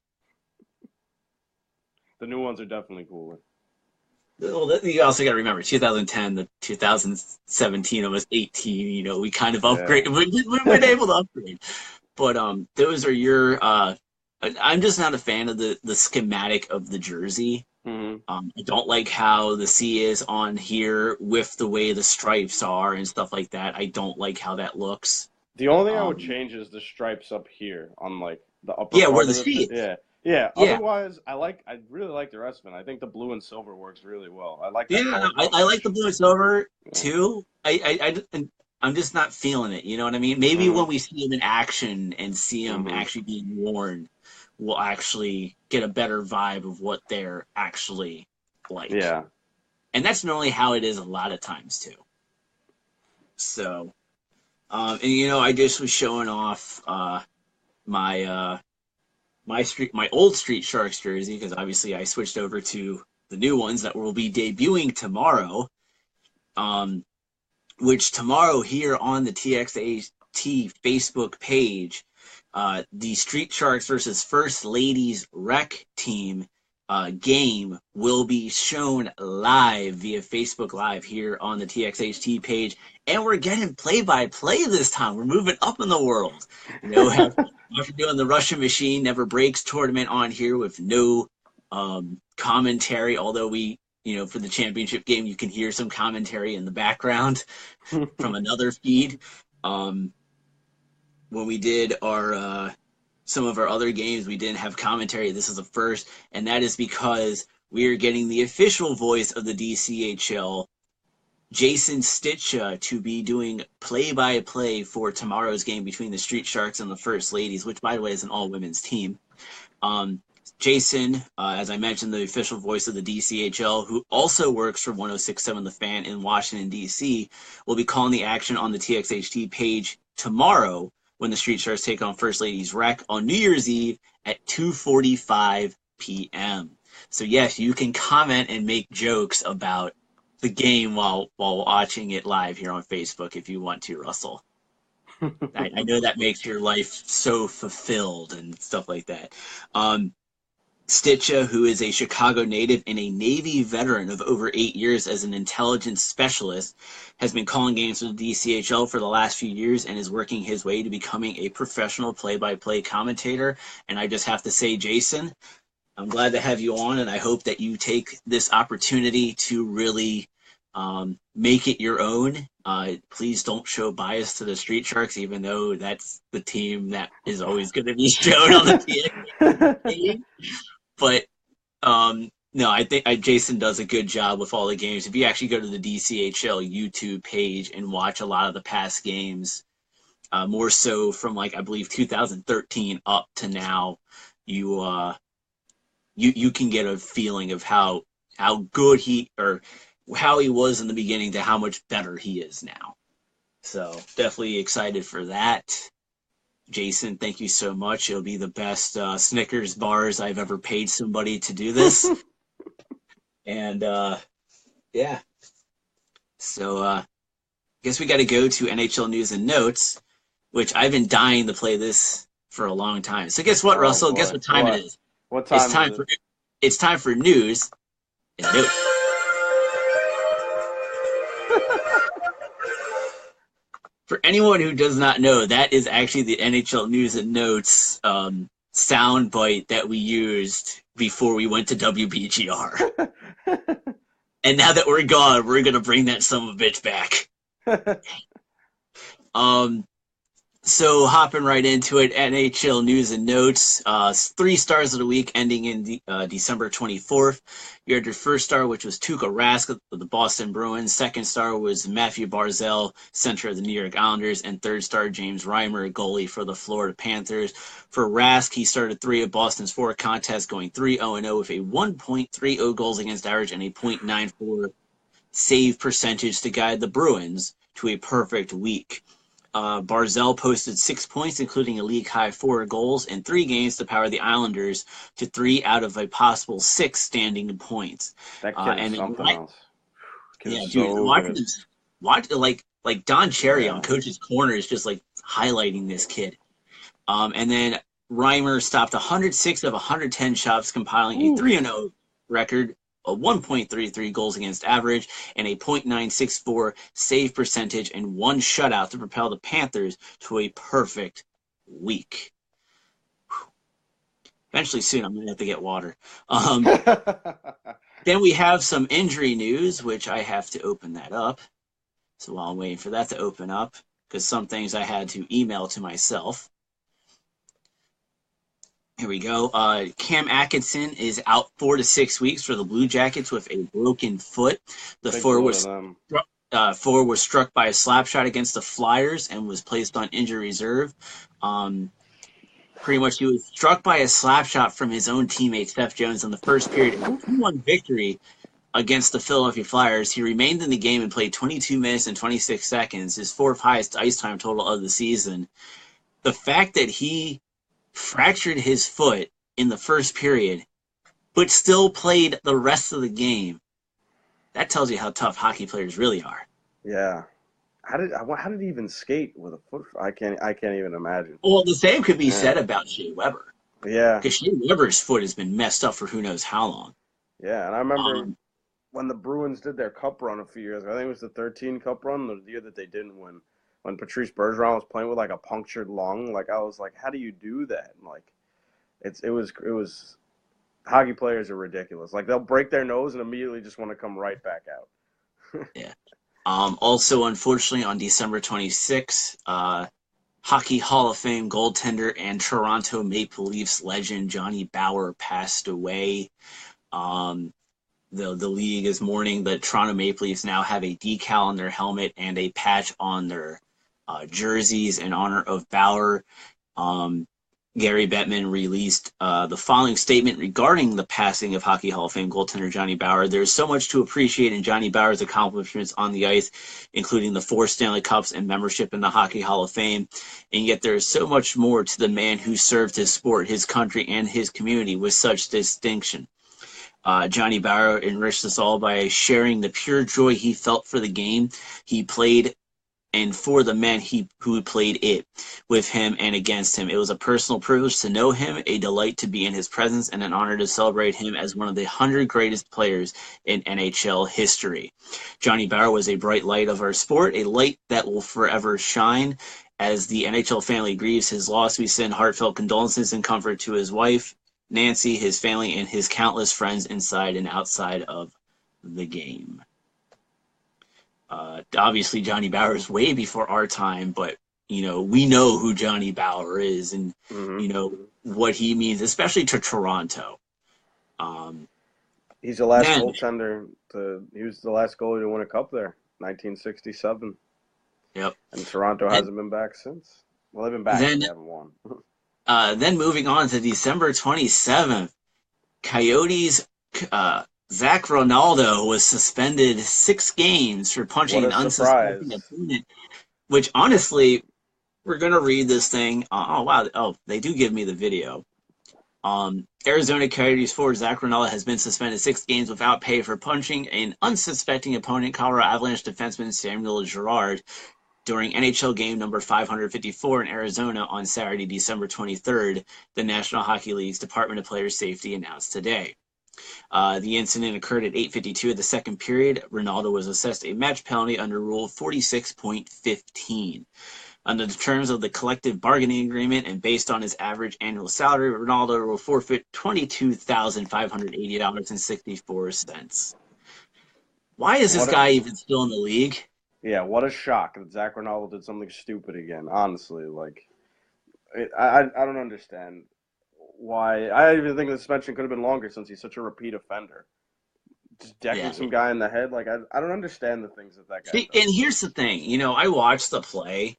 The new ones are definitely cooler. Well, you also got to remember 2010 to 2017, almost 18. You know, we kind of upgraded. Yeah. We've been able to upgrade, but those are your. I'm just not a fan of the schematic of the jersey. Mm-hmm. I don't like how the C is on here with the way the stripes are and stuff like that. I don't like how that looks. The only thing I would change is the stripes up here on like the upper. Yeah, where the C is. Yeah. Otherwise, I really like the rest of it. I think the blue and silver works really well. I like that. Yeah, I like the blue and silver too. I'm just not feeling it. You know what I mean? Maybe when we see them in action and see them actually being worn, we'll actually get a better vibe of what they're actually like. Yeah. And that's normally how it is a lot of times too. So. And you know, I just was showing off my old Street Sharks jersey, because obviously I switched over to the new ones that will be debuting tomorrow. Which tomorrow here on the TXAT Facebook page, the Street Sharks versus First Ladies Rec team game will be shown live via Facebook Live here on the TXHT page. And we're getting play-by-play this time. We're moving up in the world. You know, after doing the Russian Machine Never Breaks tournament on here with no commentary, although we, you know, for the championship game, you can hear some commentary in the background from another feed. When we did our some of our other games, we didn't have commentary. This is the first, and that is because we are getting the official voice of the DCHL, Jason Txht, to be doing play-by-play for tomorrow's game between the Street Sharks and the First Ladies, which, by the way, is an all-women's team. Jason, as I mentioned, the official voice of the DCHL, who also works for 106.7 The Fan in Washington, D.C., will be calling the action on the TXHT page tomorrow when the Street Sharks take on First Ladies Rec on New Year's Eve at 2:45 p.m. So, yes, you can comment and make jokes about the game while watching it live here on Facebook if you want to, Russell. I know that makes your life so fulfilled and stuff like that. Txht, who is a Chicago native and a Navy veteran of over 8 years as an intelligence specialist, has been calling games for the DCHL for the last few years and is working his way to becoming a professional play-by-play commentator. And I just have to say, Jason, I'm glad to have you on, and I hope that you take this opportunity to really Make it your own. Please don't show bias to the Street Sharks, even though that's the team that is always going to be shown on the TNT. But no, I think Jason does a good job with all the games. If you actually go to the DCHL YouTube page and watch a lot of the past games, more so from like I believe 2013 up to now, you you can get a feeling of how good he or how he was in the beginning to how much better he is now. So definitely excited for that. Jason, thank you so much. It'll be the best Snickers bars I've ever paid somebody to do this. And yeah, so I guess we got to go to NHL news and notes, which I've been dying to play this for a long time. So guess what, Russell? Guess what time it is? What time is it? It's time for news and notes. For anyone who does not know, that is actually the NHL news and notes sound bite that we used before we went to WBGR. And now that we're gone, we're gonna bring that son of a bitch back. So hopping right into it, NHL news and notes. 3 stars of the week ending in December 24th. You had your first star, which was Tuukka Rask of the Boston Bruins. Second star was Matthew Barzal, center of the New York Islanders. And third star, James Reimer, goalie for the Florida Panthers. For Rask, he started 3 of Boston's 4 contests, going 3-0-0 with a 1.30 goals against average and a .94 save percentage to guide the Bruins to a perfect week. Barzal posted 6 points, including a league-high 4 goals in 3 games to power the Islanders to 3 out of a possible 6 standing points. That kid is something else. Yeah, dude, watch like Don Cherry on Coach's Corner is just like highlighting this kid. And then Reimer stopped 106 of 110 shots, compiling a 3-0 record, a 1.33 goals against average, and a .964 save percentage, and 1 shutout to propel the Panthers to a perfect week. Eventually soon, I'm going to have to get water. Then we have some injury news, which I have to open that up. So while I'm waiting for that to open up, because some things I had to email to myself. Here we go. Cam Atkinson is out 4 to 6 weeks for the Blue Jackets with a broken foot. The forward was struck by a slap shot against the Flyers and was placed on injury reserve. Pretty much he was struck by a slap shot from his own teammate, Seth Jones, in the first period. In a 2-1 victory against the Philadelphia Flyers. He remained in the game and played 22 minutes and 26 seconds, his 4th highest ice time total of the season. The fact that he fractured his foot in the first period, but still played the rest of the game, that tells you how tough hockey players really are. Yeah. How did he even skate with a foot? I can't even imagine. Well, the same could be said about Shea Weber. Yeah. Because Shea Weber's foot has been messed up for who knows how long. Yeah, and I remember when the Bruins did their cup run a few years ago. I think it was the 13 cup run, the year that they didn't win. When Patrice Bergeron was playing with like a punctured lung, like I was like, how do you do that? And like, it was hockey players are ridiculous. Like they'll break their nose and immediately just want to come right back out. Yeah. Also, unfortunately, on December 26th, Hockey Hall of Fame goaltender and Toronto Maple Leafs legend Johnny Bower passed away. The league is mourning. The Toronto Maple Leafs now have a decal on their helmet and a patch on their jerseys in honor of Bauer. Gary Bettman released the following statement regarding the passing of Hockey Hall of Fame goaltender Johnny Bower. There's so much to appreciate in Johnny Bower's accomplishments on the ice, including the 4 Stanley Cups and membership in the Hockey Hall of Fame. And yet there is so much more to the man who served his sport, his country, and his community with such distinction. Johnny Bower enriched us all by sharing the pure joy he felt for the game he played and for the men who played it with him and against him. It was a personal privilege to know him, a delight to be in his presence, and an honor to celebrate him as one of the 100 greatest players in NHL history. Johnny Bower was a bright light of our sport, a light that will forever shine. As the NHL family grieves his loss, we send heartfelt condolences and comfort to his wife, Nancy, his family, and his countless friends inside and outside of the game. Obviously, Johnny Bauer is way before our time, but we know who Johnny Bauer is, and Mm-hmm. what he means, especially to Toronto. Um, He's the last man, goaltender he was the last goalie to win a cup there, 1967. yep. And Toronto And hasn't been back since. Well, they've been back, but then, they haven't won. moving on to December 27th, Coyotes. Zach Ronaldo was suspended 6 games for What punching a an unsuspecting surprise. opponent. Which honestly, we're gonna read this thing. Oh wow! Oh, they do give me the video. Arizona Coyotes forward Zach Ronaldo has been suspended 6 games without pay for punching an unsuspecting opponent, Colorado Avalanche defenseman Samuel Girard, during NHL game number 554 in Arizona on Saturday, December 23rd, the National Hockey League's Department of Player Safety announced today. The incident occurred at 8:52 of the second period. Ronaldo was assessed a match penalty under Rule 46.15. Under the terms of the collective bargaining agreement and based on his average annual salary, Ronaldo will forfeit $22,580.64. Why is this What a guy even still in the league? Yeah, what a shock that Zach Ronaldo did something stupid again. Honestly, I don't understand why. I even think the suspension could have been longer since he's such a repeat offender. Just decking Yeah. some guy in the head, I don't understand the things that guy See, does. and here's the thing, I watched the play,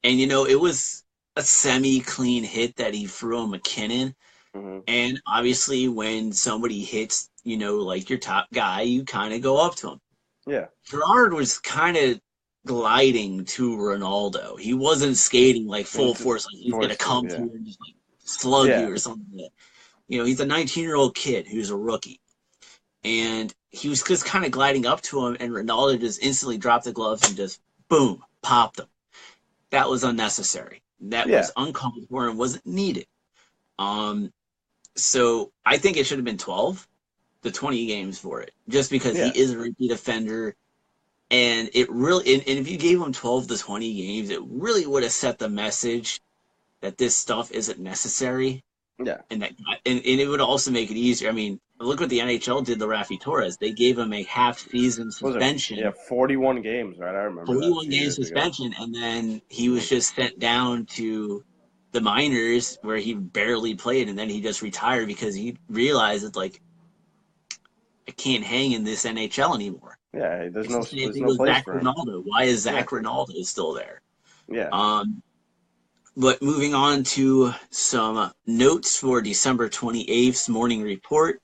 and it was a semi-clean hit that he threw on McKinnon. Mm-hmm. And obviously, when somebody hits, like your top guy, you kind of go up to him. Yeah, Gerard was kind of gliding to Ronaldo. He wasn't skating like full force, like he's gonna come to yeah, you and just like slug you yeah. or something. He's a 19-year-old kid who's a rookie, and he was just kind of gliding up to him, and Ronaldo just instantly dropped the gloves and just boom, popped him. That was unnecessary. That Yeah. was uncalled for and wasn't needed. Um, so I think it should have been 12 to 20 games for it, just because he Yeah. is a repeat offender. And it really, and if you gave him 12 to 20 games, it really would have set the message that this stuff isn't necessary. Yeah. And it would also make it easier. I mean, look what the NHL did to Rafi Torres. They gave him a half-season What was it? Yeah, suspension, 41 games, right? I remember that a 41 few game years ago. suspension, and then he was just sent down to the minors where he barely played, and then he just retired because he realized that like I can't hang in this NHL anymore. Yeah, It's the same there's thing no with place Zach for him. Ronaldo. Why is Yeah. Zach Ronaldo still there? Yeah. But moving on to some notes for December 28th's morning report.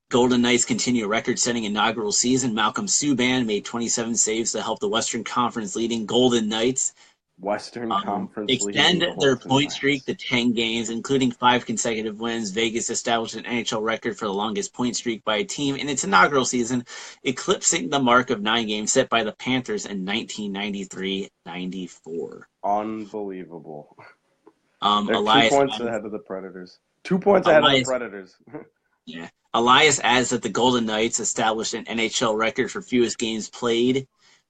Golden Knights continue record-setting inaugural season. Malcolm Subban made 27 saves to help the Western Conference leading Golden Knights Western Conference extend leading their Golden point streak Knights. to 10 games, including 5 consecutive wins. Vegas established an NHL record for the longest point streak by a team in its inaugural season, eclipsing the mark of 9 games set by the Panthers in 1993-94. Unbelievable. They're 2 Elias points adds, ahead of the Predators. 2 points ahead of the Elias, Predators. yeah. Elias adds that the Golden Knights established an NHL record for fewest games played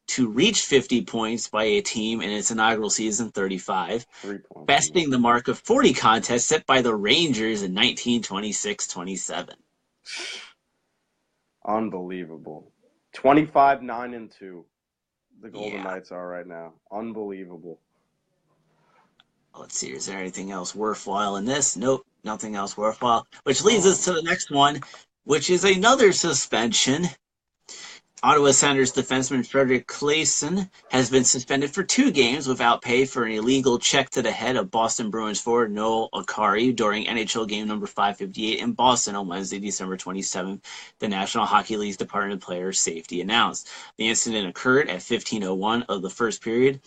to reach 50 points by a team in its inaugural season, 35, 3 points. besting the mark of 40 contests set by the Rangers in 1926-27. Unbelievable. 25-9-2. The Golden Yeah. Knights are right now. Unbelievable. Let's see, is there anything else worthwhile in this? Nope, nothing else worthwhile. Which leads us to the next one, which is another suspension. Ottawa Senators defenseman Frederick Claesson has been suspended for 2 games without pay for an illegal check to the head of Boston Bruins forward Noel Acciari during NHL game number 558 in Boston on Wednesday, December 27th, the National Hockey League's Department of Player Safety announced. The incident occurred at 15:01 of the first period.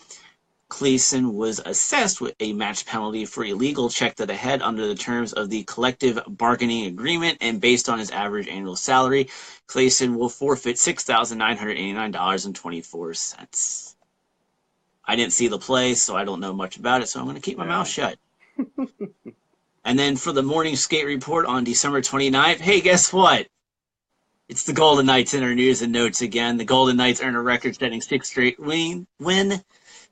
Claesson was assessed with a match penalty for illegal check to the head under the terms of the collective bargaining agreement, and based on his average annual salary, Claesson will forfeit $6,989.24. I didn't see the play, so I don't know much about it, so I'm going to keep my mouth shut. And then for the morning skate report on December 29th, hey, guess what? It's the Golden Knights in our news and notes again. The Golden Knights earned a record-setting 6th straight win.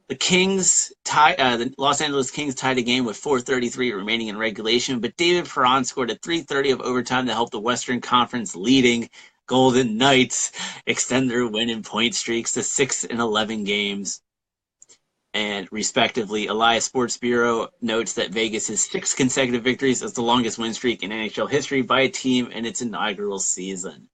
The the Los Angeles Kings tied a game with 4:33 remaining in regulation, but David Perron scored at 3:30 of overtime to help the Western Conference leading Golden Knights extend their win and point streaks to 6 and 11 games. And respectively, Elias Sports Bureau notes that Vegas' 6 consecutive victories is the longest win streak in NHL history by a team in its inaugural season.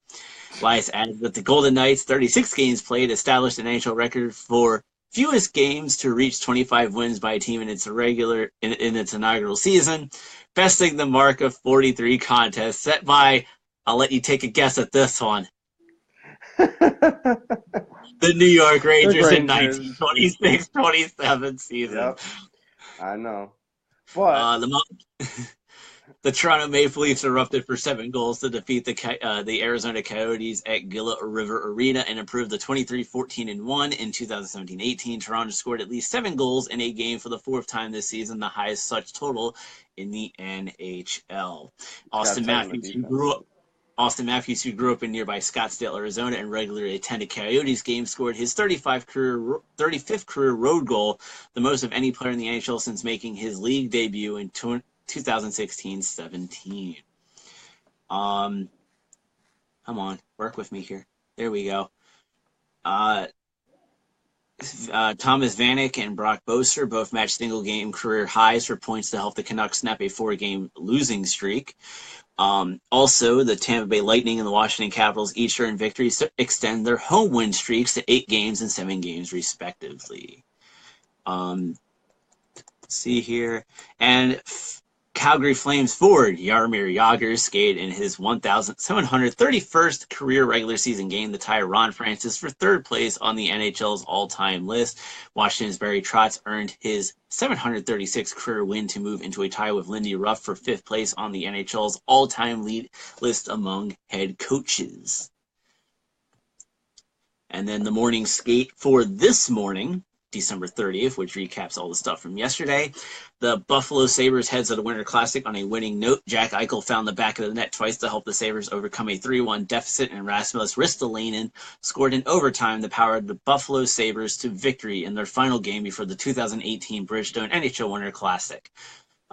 Elias adds that the Golden Knights' 36 games played established an NHL record for fewest games to reach 25 wins by a team in its inaugural season, besting the mark of 43 contests set by, I'll let you take a guess at this one, the New York Rangers in Rangers. 1926-27 season. Yep, I know. But The Toronto Maple Leafs erupted for 7 goals to defeat the Arizona Coyotes at Gila River Arena and improved the 23-14-1 in 2017-18. Toronto scored at least 7 goals in a game for the 4th time this season, the highest such total in the NHL. Austin Matthews, who grew up in nearby Scottsdale, Arizona, and regularly attended Coyotes games, scored his 35th career road goal, the most of any player in the NHL since making his league debut in 2016-17. Come on, work with me here. There we go. Thomas Vanek and Brock Boeser both matched single-game career highs for points to help the Canucks snap a 4-game losing streak. Also, the Tampa Bay Lightning and the Washington Capitals each earned victories to extend their home win streaks to 8 games and 7 games, respectively. Let's see here. And Calgary Flames forward Jaromir Jagr skated in his 1,731st career regular season game to tie Ron Francis for 3rd place on the NHL's all-time list. Washington's Barry Trotz earned his 736th career win to move into a tie with Lindy Ruff for 5th place on the NHL's all-time lead list among head coaches. And then the morning skate for this morning, December 30th, which recaps all the stuff from yesterday. The Buffalo Sabres heads to the Winter Classic on a winning note. Jack Eichel found the back of the net twice to help the Sabres overcome a 3-1 deficit, and Rasmus Ristolainen scored in overtime to power the Buffalo Sabres to victory in their final game before the 2018 Bridgestone NHL Winter Classic.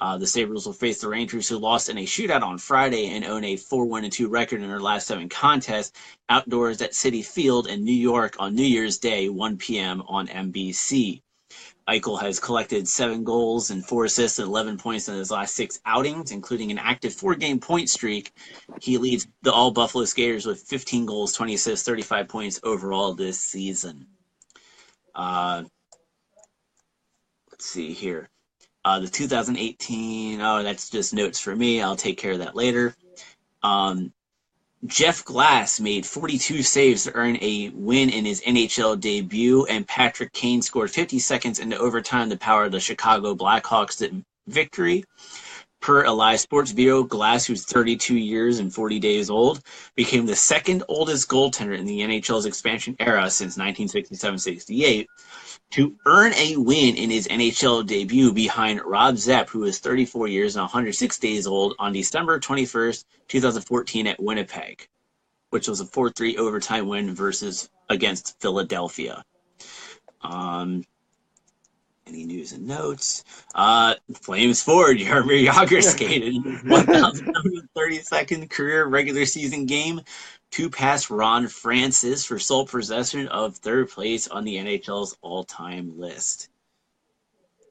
The Sabres will face the Rangers, who lost in a shootout on Friday and own a 4-1-2 record in their last 7 contests, outdoors at Citi Field in New York on New Year's Day, 1 p.m. on NBC. Eichel has collected 7 goals and 4 assists and 11 points in his last 6 outings, including an active 4-game point streak. He leads the all Buffalo Skaters with 15 goals, 20 assists, 35 points overall this season. Let's see here. The 2018, that's just notes for me. I'll take care of that later. Jeff Glass made 42 saves to earn a win in his NHL debut, and Patrick Kane scored 50 seconds into overtime to power the Chicago Blackhawks to victory. Per Elias Sports Bureau, Glass, who's 32 years and 40 days old, became the 2nd oldest goaltender in the NHL's expansion era since 1967-68 to earn a win in his NHL debut behind Rob Zepp, who is 34 years and 106 days old, on December 21st, 2014 at Winnipeg, which was a 4-3 overtime win against Philadelphia. Any news and notes? Flames forward Jaromir Jagr skated in his 1,732nd career regular season game to pass Ron Francis for sole possession of 3rd place on the NHL's all-time list.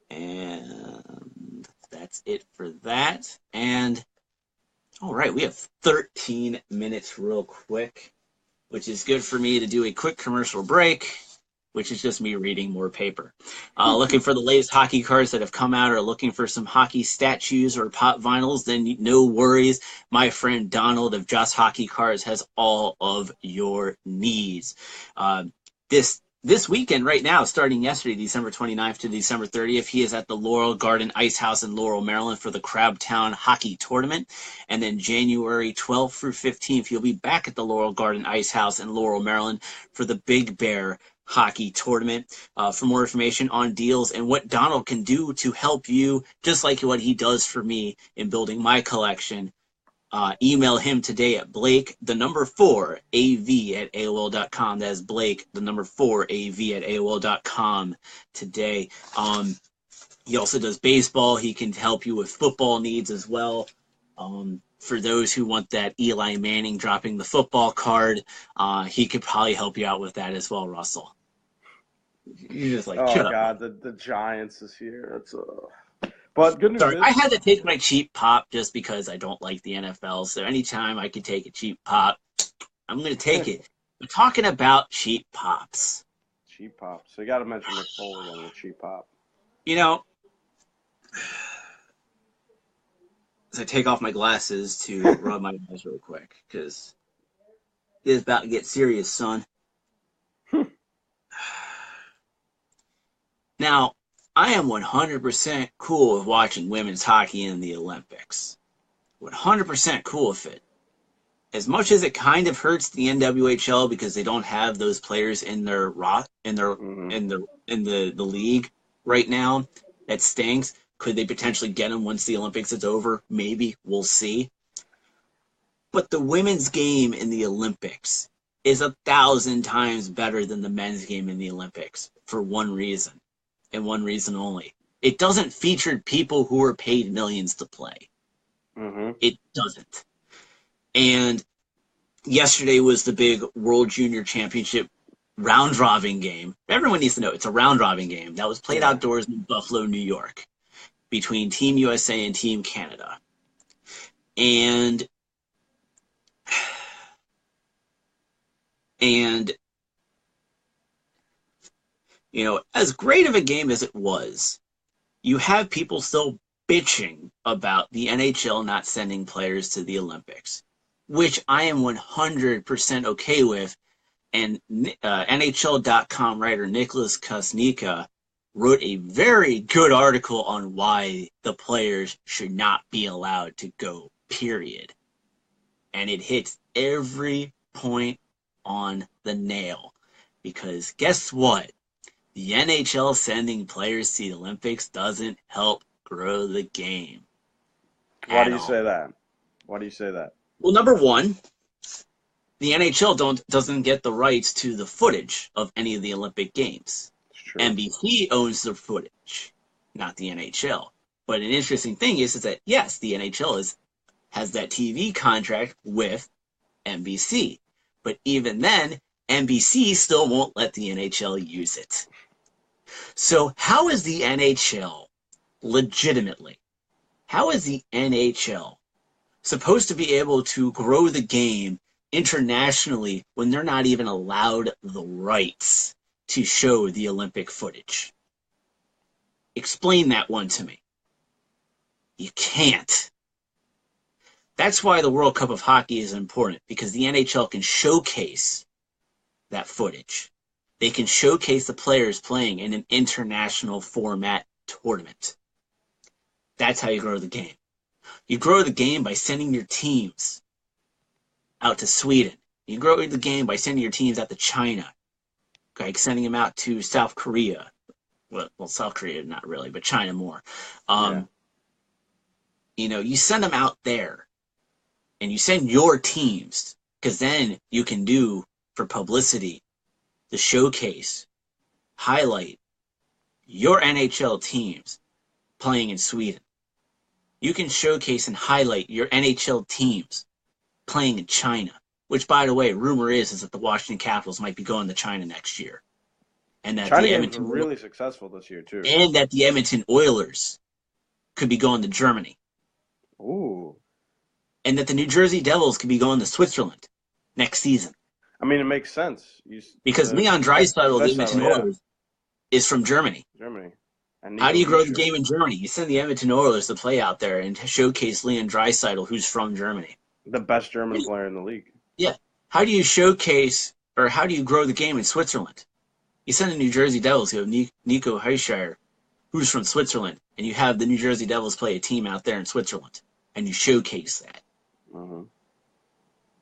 And that's it for that. And all right, we have 13 minutes real quick, which is good for me to do a quick commercial break, which is just me reading more paper. Looking for the latest hockey cards that have come out, or looking for some hockey statues or pop vinyls, then no worries. My friend Donald of Just Hockey Cards has all of your needs. This weekend, right now, starting yesterday, December 29th to December 30th, he is at the Laurel Garden Ice House in Laurel, Maryland for the Crabtown Hockey Tournament. And then January 12th through 15th, he'll be back at the Laurel Garden Ice House in Laurel, Maryland for the Big Bear Hockey Tournament. For more information on deals and what Donald can do to help you, just like what he does for me in building my collection, email him today at blake4av@aol.com. That's Blake, 4av@aol.com today. He also does baseball. He can help you with football needs as well. For those who want that Eli Manning dropping the football card, he could probably help you out with that as well, Russell. You're just like, Oh shut up, God, the Giants this year. That's But good news sorry, I is, had to take my cheap pop just because I don't like the NFL. So anytime I could take a cheap pop, I'm going to take it. We're talking about cheap pops. cheap pop. So you got to mention Nick Foley on your cheap pop. You know, as I take off my glasses to rub my eyes real quick, because it's about to get serious, son. Now, I am 100% cool with watching women's hockey in the Olympics. 100% cool with it. As much as it kind of hurts the NWHL because they don't have those players in their Mm-hmm. in the league right now, that stinks. Could they potentially get them once the Olympics is over? Maybe. We'll see. But the women's game in the Olympics is 1,000 times better than the men's game in the Olympics for one reason, and one reason only. It doesn't feature people who are paid millions to play. Mm-hmm. It doesn't. And yesterday was the big World Junior Championship round robin game. Everyone needs to know it's a round robin game that was played outdoors in Buffalo, New York, between Team USA and Team Canada. And you know, as great of a game as it was, you have people still bitching about the NHL not sending players to the Olympics, which I am 100% okay with. And NHL.com writer Nicholas Kuznica wrote a very good article on why the players should not be allowed to go, period. And it hits every point on the nail. Because guess what? The NHL sending players to the Olympics doesn't help grow the game Why do at you all. say that? Why do you say that? Well, number one, the NHL doesn't get the rights to the footage of any of the Olympic Games. It's true. NBC owns the footage, not the NHL. But an interesting thing is that, yes, the NHL has that TV contract with NBC. But even then, NBC still won't let the NHL use it. So how is the NHL legitimately, how is the NHL supposed to be able to grow the game internationally when they're not even allowed the rights to show the Olympic footage? Explain that one to me. You can't. That's why the World Cup of Hockey is important, because the NHL can showcase that footage. They can showcase the players playing in an international format tournament. That's how you grow the game. You grow the game by sending your teams out to Sweden. You grow the game by sending your teams out to China, like sending them out to South Korea. Well, South Korea, not really, but China more. Yeah. You know, you send them out there, and you send your teams, because then you can do, for publicity, the showcase, highlight your NHL teams playing in Sweden. You can showcase and highlight your NHL teams playing in China, which, by the way, rumor is that the Washington Capitals might be going to China next year, and that China games were really successful this year too. and that the Edmonton Oilers could be going to Germany, Ooh. and that the New Jersey Devils could be going to Switzerland next season. I mean, it makes sense. Because Leon Draisaitl of the Edmonton yeah. Oilers is from Germany. Germany. And How do you grow the Blueshirts. game in Germany? You send the Edmonton Oilers to play out there and showcase Leon Draisaitl, who's from Germany. The best German player in the league. Yeah. How do you showcase, or how do you grow the game in Switzerland? You send the New Jersey Devils, you have Nico Heischer, who's from Switzerland, and you have the New Jersey Devils play a team out there in Switzerland, and you showcase that. Mm-hmm.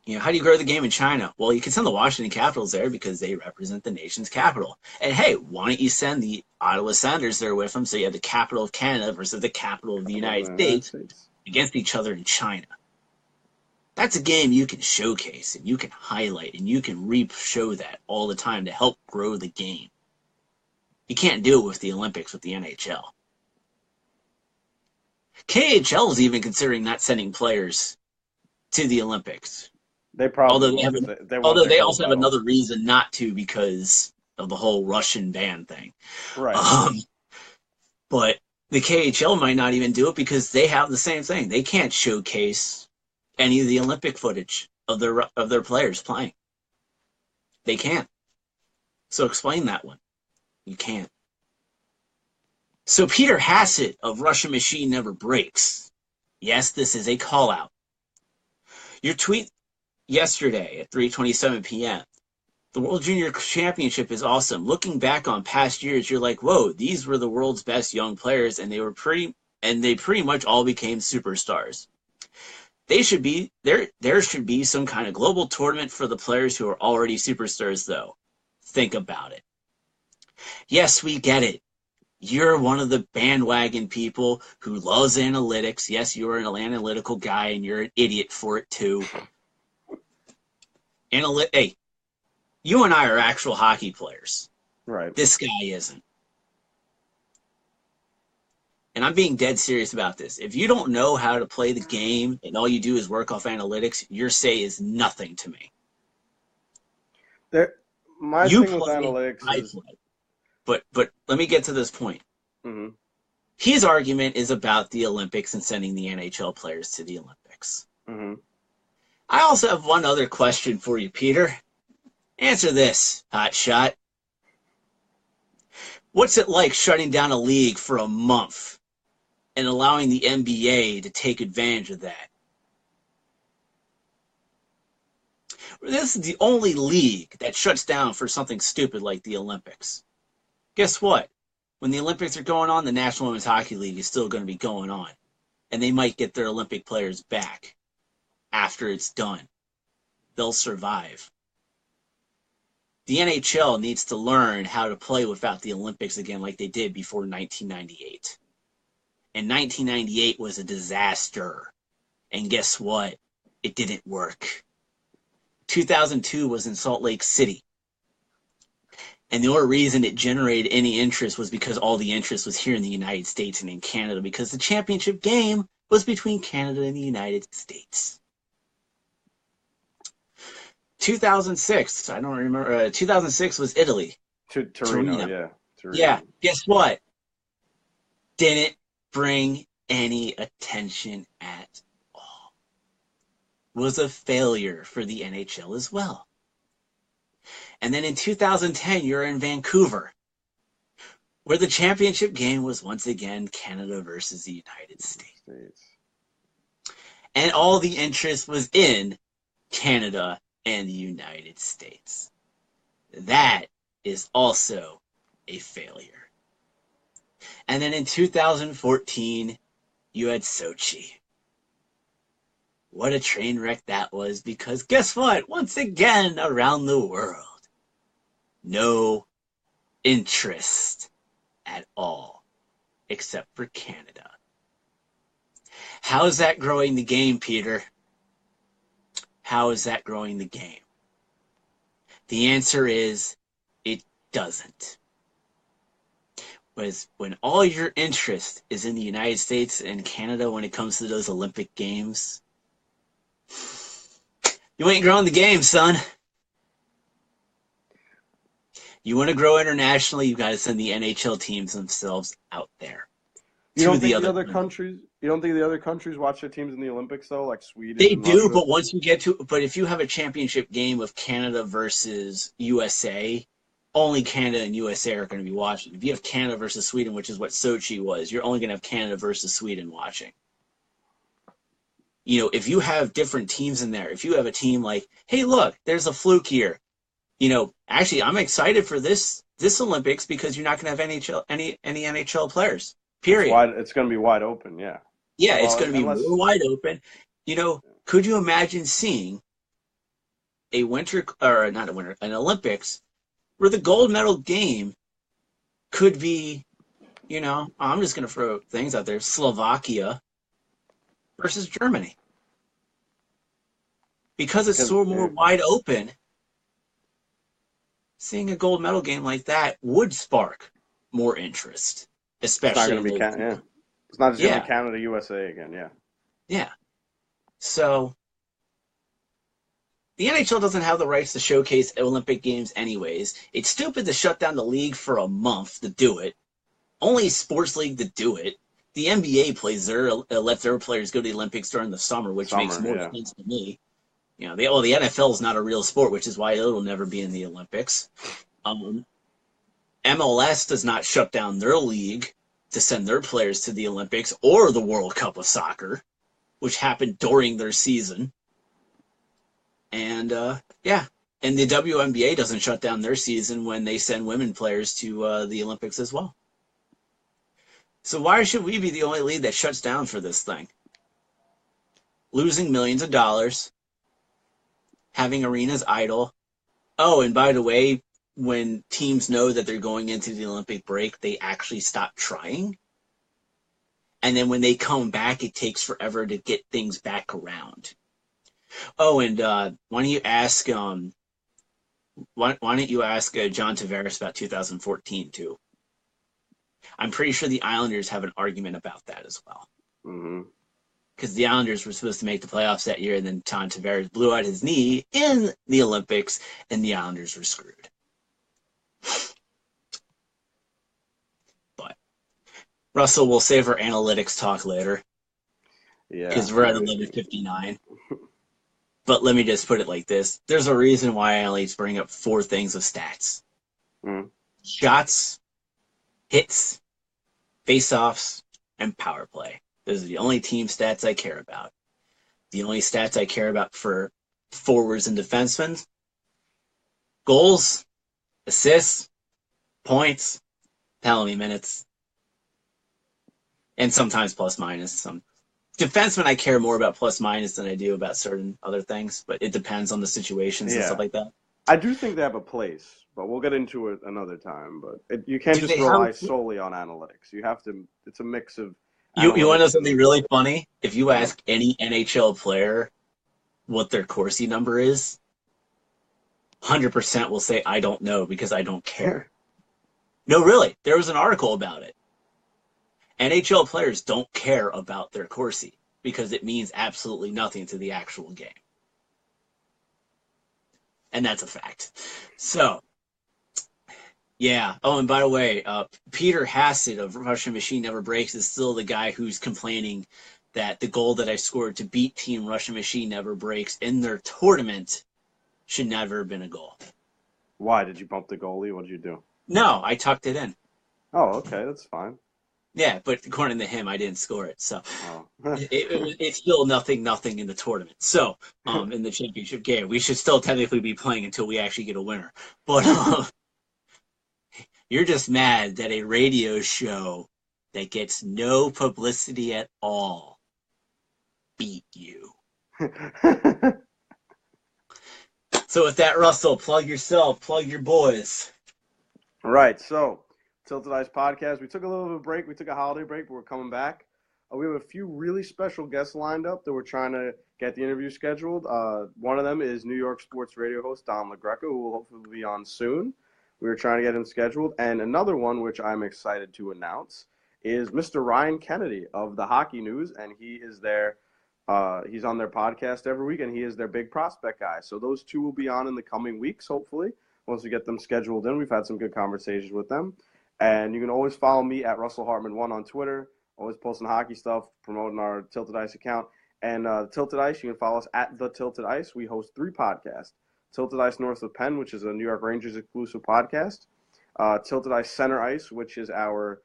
You know, how do you grow the game in China? Well, you can send the Washington Capitals there because they represent the nation's capital. And hey, why don't you send the Ottawa Senators there with them, so you have the capital of Canada versus the capital of the United States against each other in China? That's a game you can showcase and you can highlight and you can re-show that all the time to help grow the game. You can't do it with the Olympics with the NHL. KHL is even considering not sending players to the Olympics. They probably Although they will have, because they want although their they gold also have medal. another reason not to because of the whole Russian ban thing. Right. Um, but the KHL might not even do it because they have the same thing. They can't showcase any of the Olympic footage of their players playing. They can't. So explain that one. You can't. So Peter Hassett of Russian Machine Never Breaks. Yes, this is a call out. Your tweet yesterday at 3:27 p.m. The World Junior Championship is awesome. Looking back on past years, you're like, whoa, these were the world's best young players, and they pretty much all became superstars. They should be there should be some kind of global tournament for the players who are already superstars though. Think about it. Yes, we get it. You're one of the bandwagon people who loves analytics. Yes, you're an analytical guy and you're an idiot for it too. Hey, you and I are actual hockey players. Right. This guy isn't. And I'm being dead serious about this. If you don't know how to play the game and all you do is work off analytics, your say is nothing to me. My You thing with play, analytics I is. play. But let me get to this point. Mm-hmm. His argument is about the Olympics and sending the NHL players to the Olympics. Mm-hmm. I also have one other question for you, Peter. Answer this, hot shot. What's it like shutting down a league for a month and allowing the NBA to take advantage of that? This is the only league that shuts down for something stupid like the Olympics. Guess what? When the Olympics are going on, the National Women's Hockey League is still going to be going on. And they might get their Olympic players back after it's done. They'll survive. The NHL needs to learn how to play without the Olympics again like they did before 1998. And 1998 was a disaster. And guess what? It didn't work. 2002 was in Salt Lake City. And the only reason it generated any interest was because all the interest was here in the United States and in Canada because the championship game was between Canada and the United States. 2006, I don't remember. 2006 was Italy. Torino, yeah. Torino. Yeah, guess what? Didn't bring any attention at all. Was a failure for the NHL as well. And then in 2010, you're in Vancouver, where the championship game was once again Canada versus the United States. And all the interest was in Canada and the United States. That is also a failure. And then in 2014, you had Sochi. What a train wreck that was, because guess what? Once again, around the world, no interest at all, except for Canada. How is that growing the game, Peter? How is that growing the game? The answer is it doesn't. When all your interest is in the United States and Canada when it comes to those Olympic Games, you ain't growing the game, son. You want to grow internationally, you got to send the NHL teams themselves out there. You don't think the other countries? You don't think the other countries watch their teams in the Olympics though, like Sweden? They and do, Russia? but if you have a championship game of Canada versus USA, only Canada and USA are going to be watching. If you have Canada versus Sweden, which is what Sochi was, you're only going to have Canada versus Sweden watching. You know, if you have different teams in there, if you have a team like, hey, look, there's a fluke here. You know, actually, I'm excited for this Olympics because you're not going to have any NHL players. Period. It's going to be wide open, yeah. Yeah, it's going to be more wide open. You know, could you imagine seeing an Olympics where the gold medal game could be, you know, I'm just going to throw things out there, Slovakia versus Germany. Because it's so more wide open, seeing a gold medal game like that would spark more interest, especially. It's not going to be It's not just going to be Yeah, Canada, USA again. Yeah. yeah. So the NHL doesn't have the rights to showcase Olympic Games anyways. It's stupid to shut down the league for a month to do it. Only sports league to do it. The NBA lets their players go to the Olympics during the summer, which makes Summer. more Yeah. sense to me. The NFL is not a real sport, which is why it'll never be in the Olympics. Um, MLS does not shut down their league to send their players to the Olympics or the World Cup of Soccer, which happened during their season. And yeah, and the WNBA doesn't shut down their season when they send women players to the Olympics as well. So why should we be the only league that shuts down for this thing? Losing millions of dollars, having arenas idle. Oh, and by the way, when teams know that they're going into the Olympic break, they actually stop trying. And then when they come back, it takes forever to get things back around. Oh, and why don't you ask why don't you ask John Tavares about 2014 too? I'm pretty sure the Islanders have an argument about that as well. Mm-hmm. Because the Islanders were supposed to make the playoffs that year, and then John Tavares blew out his knee in the Olympics, and the Islanders were screwed. But Russell, we'll save our analytics talk later. Yeah. Because we're at 11:59. But let me just put it like this. There's a reason why I only bring up 4 things of stats. Mm-hmm. Shots, hits, face-offs, and power play. Those are the only team stats I care about. The only stats I care about for forwards and defensemen: goals, assists, points, penalty minutes, and sometimes plus minus. Some defensemen I care more about plus minus than I do about certain other things, but it depends on the situations and stuff Yeah. like that. I do think they have a place, but we'll get into it another time. But you can't Do just they have? rely solely on analytics. You have to. It's a mix of You want to know analytics something and. really funny? If you Uh, ask any NHL player what their Corsi number is, 100% will say I don't know because I don't care. No, really. There was an article about it. NHL players don't care about their Corsi because it means absolutely nothing to the actual game. And that's a fact. So, yeah. Oh, and by the way, Peter Hassett of Russian Machine Never Breaks is still the guy who's complaining that the goal that I scored to beat Team Russian Machine Never Breaks in their tournament should never have been a goal. Why did you bump the goalie? What did you do? No, I tucked it in. Oh, okay, that's fine. Yeah, but according to him, I didn't score it. So Oh. it's still nothing in the tournament. So in the championship game, we should still technically be playing until we actually get a winner. But you're just mad that a radio show that gets no publicity at all beat you. So with that, Russell, plug yourself, plug your boys. Right, so Tilted Ice Podcast. We took a little bit of a break. We took a holiday break, but we're coming back. We have a few really special guests lined up that we're trying to get the interview scheduled. One of them is New York sports radio host Don LaGreca, who will hopefully be on soon. We were trying to get him scheduled. And another one, which I'm excited to announce, is Mr. Ryan Kennedy of the Hockey News, and he is there. He's on their podcast every week, and he is their big prospect guy. So those two will be on in the coming weeks, hopefully, once we get them scheduled in. We've had some good conversations with them. And you can always follow me at Russell Hartman1 on Twitter. Always posting hockey stuff, promoting our Tilted Ice account. And Tilted Ice, you can follow us at The Tilted Ice. We host 3 podcasts. Tilted Ice North of Penn, which is a New York Rangers exclusive podcast. Tilted Ice Center Ice, which is our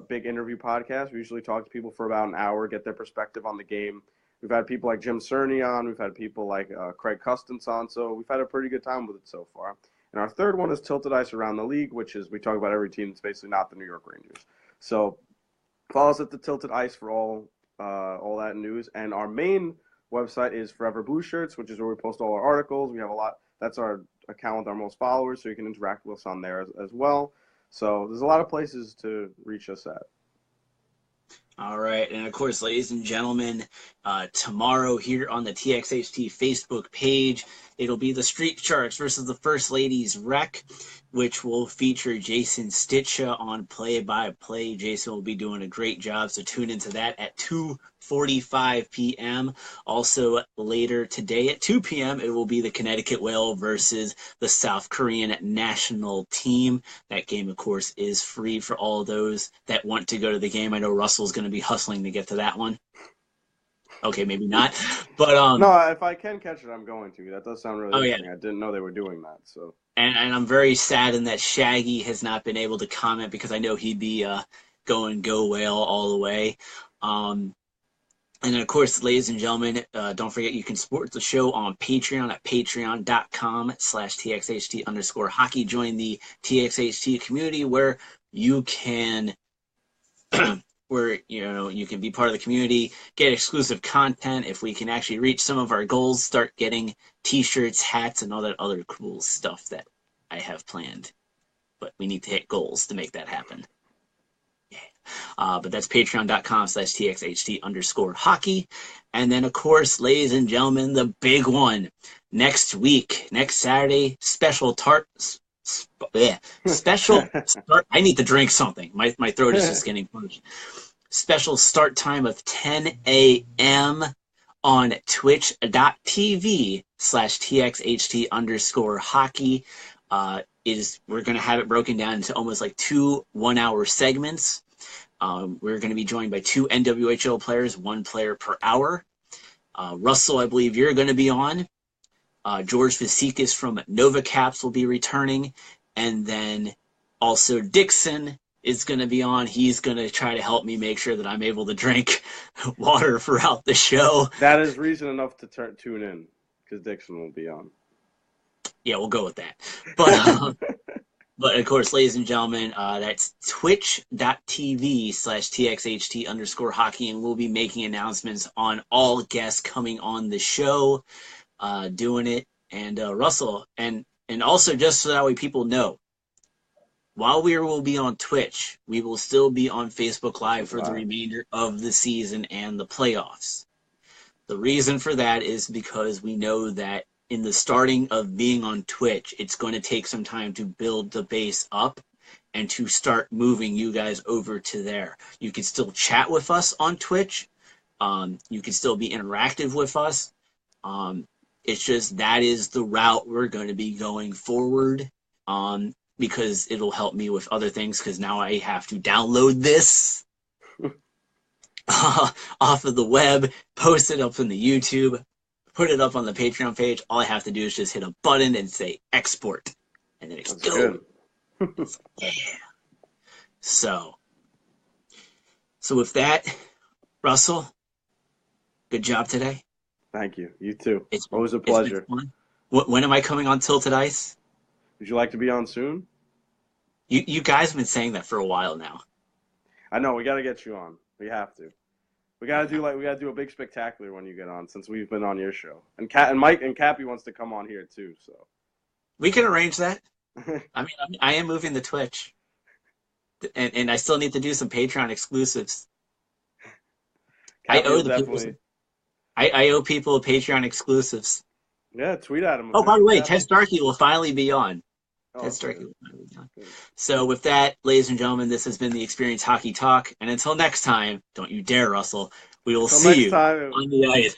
big interview podcast. We usually talk to people for about an hour, get their perspective on the game. We've had people like Jim Cerny on. We've had people like Craig Custance on. So we've had a pretty good time with it so far. And our third one is Tilted Ice Around the League, which is we talk about every team that's basically not the New York Rangers. So follow us at the Tilted Ice for all that news. And our main website is Forever Blueshirts, which is where we post all our articles. We have a lot. That's our account with our most followers, so you can interact with us on there as well. So there's a lot of places to reach us at. All right, and of course, ladies and gentlemen, tomorrow here on the TXHT Facebook page, it'll be the Street Sharks versus the First Ladies Rec, which will feature Jason Stitcha on play-by-play. Jason will be doing a great job, so tune into that at 2:45 p.m. Also, later today at 2 p.m., it will be the Connecticut Whale versus the South Korean national team. That game, of course, is free for all those that want to go to the game. I know Russell's going to be hustling to get to that one. Okay, maybe not, but no, if I can catch it, I'm going to. That does sound really interesting. Yeah. I didn't know they were doing that. So, and I'm very saddened that Shaggy has not been able to comment because I know he'd be going go whale all the way. And then, of course, ladies and gentlemen, don't forget you can support the show on Patreon at patreon.com/TXHT_hockey. Join the TXHT community where you can you can be part of the community, get exclusive content. If we can actually reach some of our goals, start getting T-shirts, hats, and all that other cool stuff that I have planned. But we need to hit goals to make that happen. But that's patreon.com/TXHT_hockey. And then, of course, ladies and gentlemen, the big one next week, next Saturday, special start. I need to drink something. My throat is just getting parched. Special start time of 10 a.m. on twitch.tv/TXHT_hockey. We're going to have it broken down into almost like 2 1-hour segments. We're going to be joined by 2 NWHL players, 1 player per hour. Russell, I believe you're going to be on. George Vasikas from Nova Caps will be returning. And then also Dixon is going to be on. He's going to try to help me make sure that I'm able to drink water throughout the show. That is reason enough to tune in because Dixon will be on. Yeah, we'll go with that. But of course, ladies and gentlemen, that's twitch.tv/TXHT_hockey, and we'll be making announcements on all guests coming on the show, doing it. And Russell, and also just so that way people know, while we will be on Twitch, we will still be on Facebook Live for the remainder of the season and the playoffs. The reason for that is because we know that in the starting of being on Twitch, it's going to take some time to build the base up and to start moving you guys over to there. You can still chat with us on Twitch. You can still be interactive with us. It's just that is the route we're going to be going forward because it'll help me with other things because now I have to download this off of the web, post it up in the YouTube, put it up on the Patreon page. All I have to do is just hit a button and say export. And then it's go. Yeah. So with that, Russell, good job today. Thank you. You too. It's always a pleasure. When am I coming on Tilted Ice? Would you like to be on soon? You guys have been saying that for a while now. I know. We got to get you on. We have to. We gotta do a big spectacular when you get on since we've been on your show. And Mike and Cappy wants to come on here too, so we can arrange that. I mean, I am moving the Twitch, and I still need to do some Patreon exclusives. I owe people Patreon exclusives. Yeah, tweet at him. Oh, by the way, Ted Starkey will finally be on. Ted Starkey will finally be on. So with that, ladies and gentlemen, this has been the Experience Hockey Talk. And until next time, don't you dare, Russell. We will see you on the ice.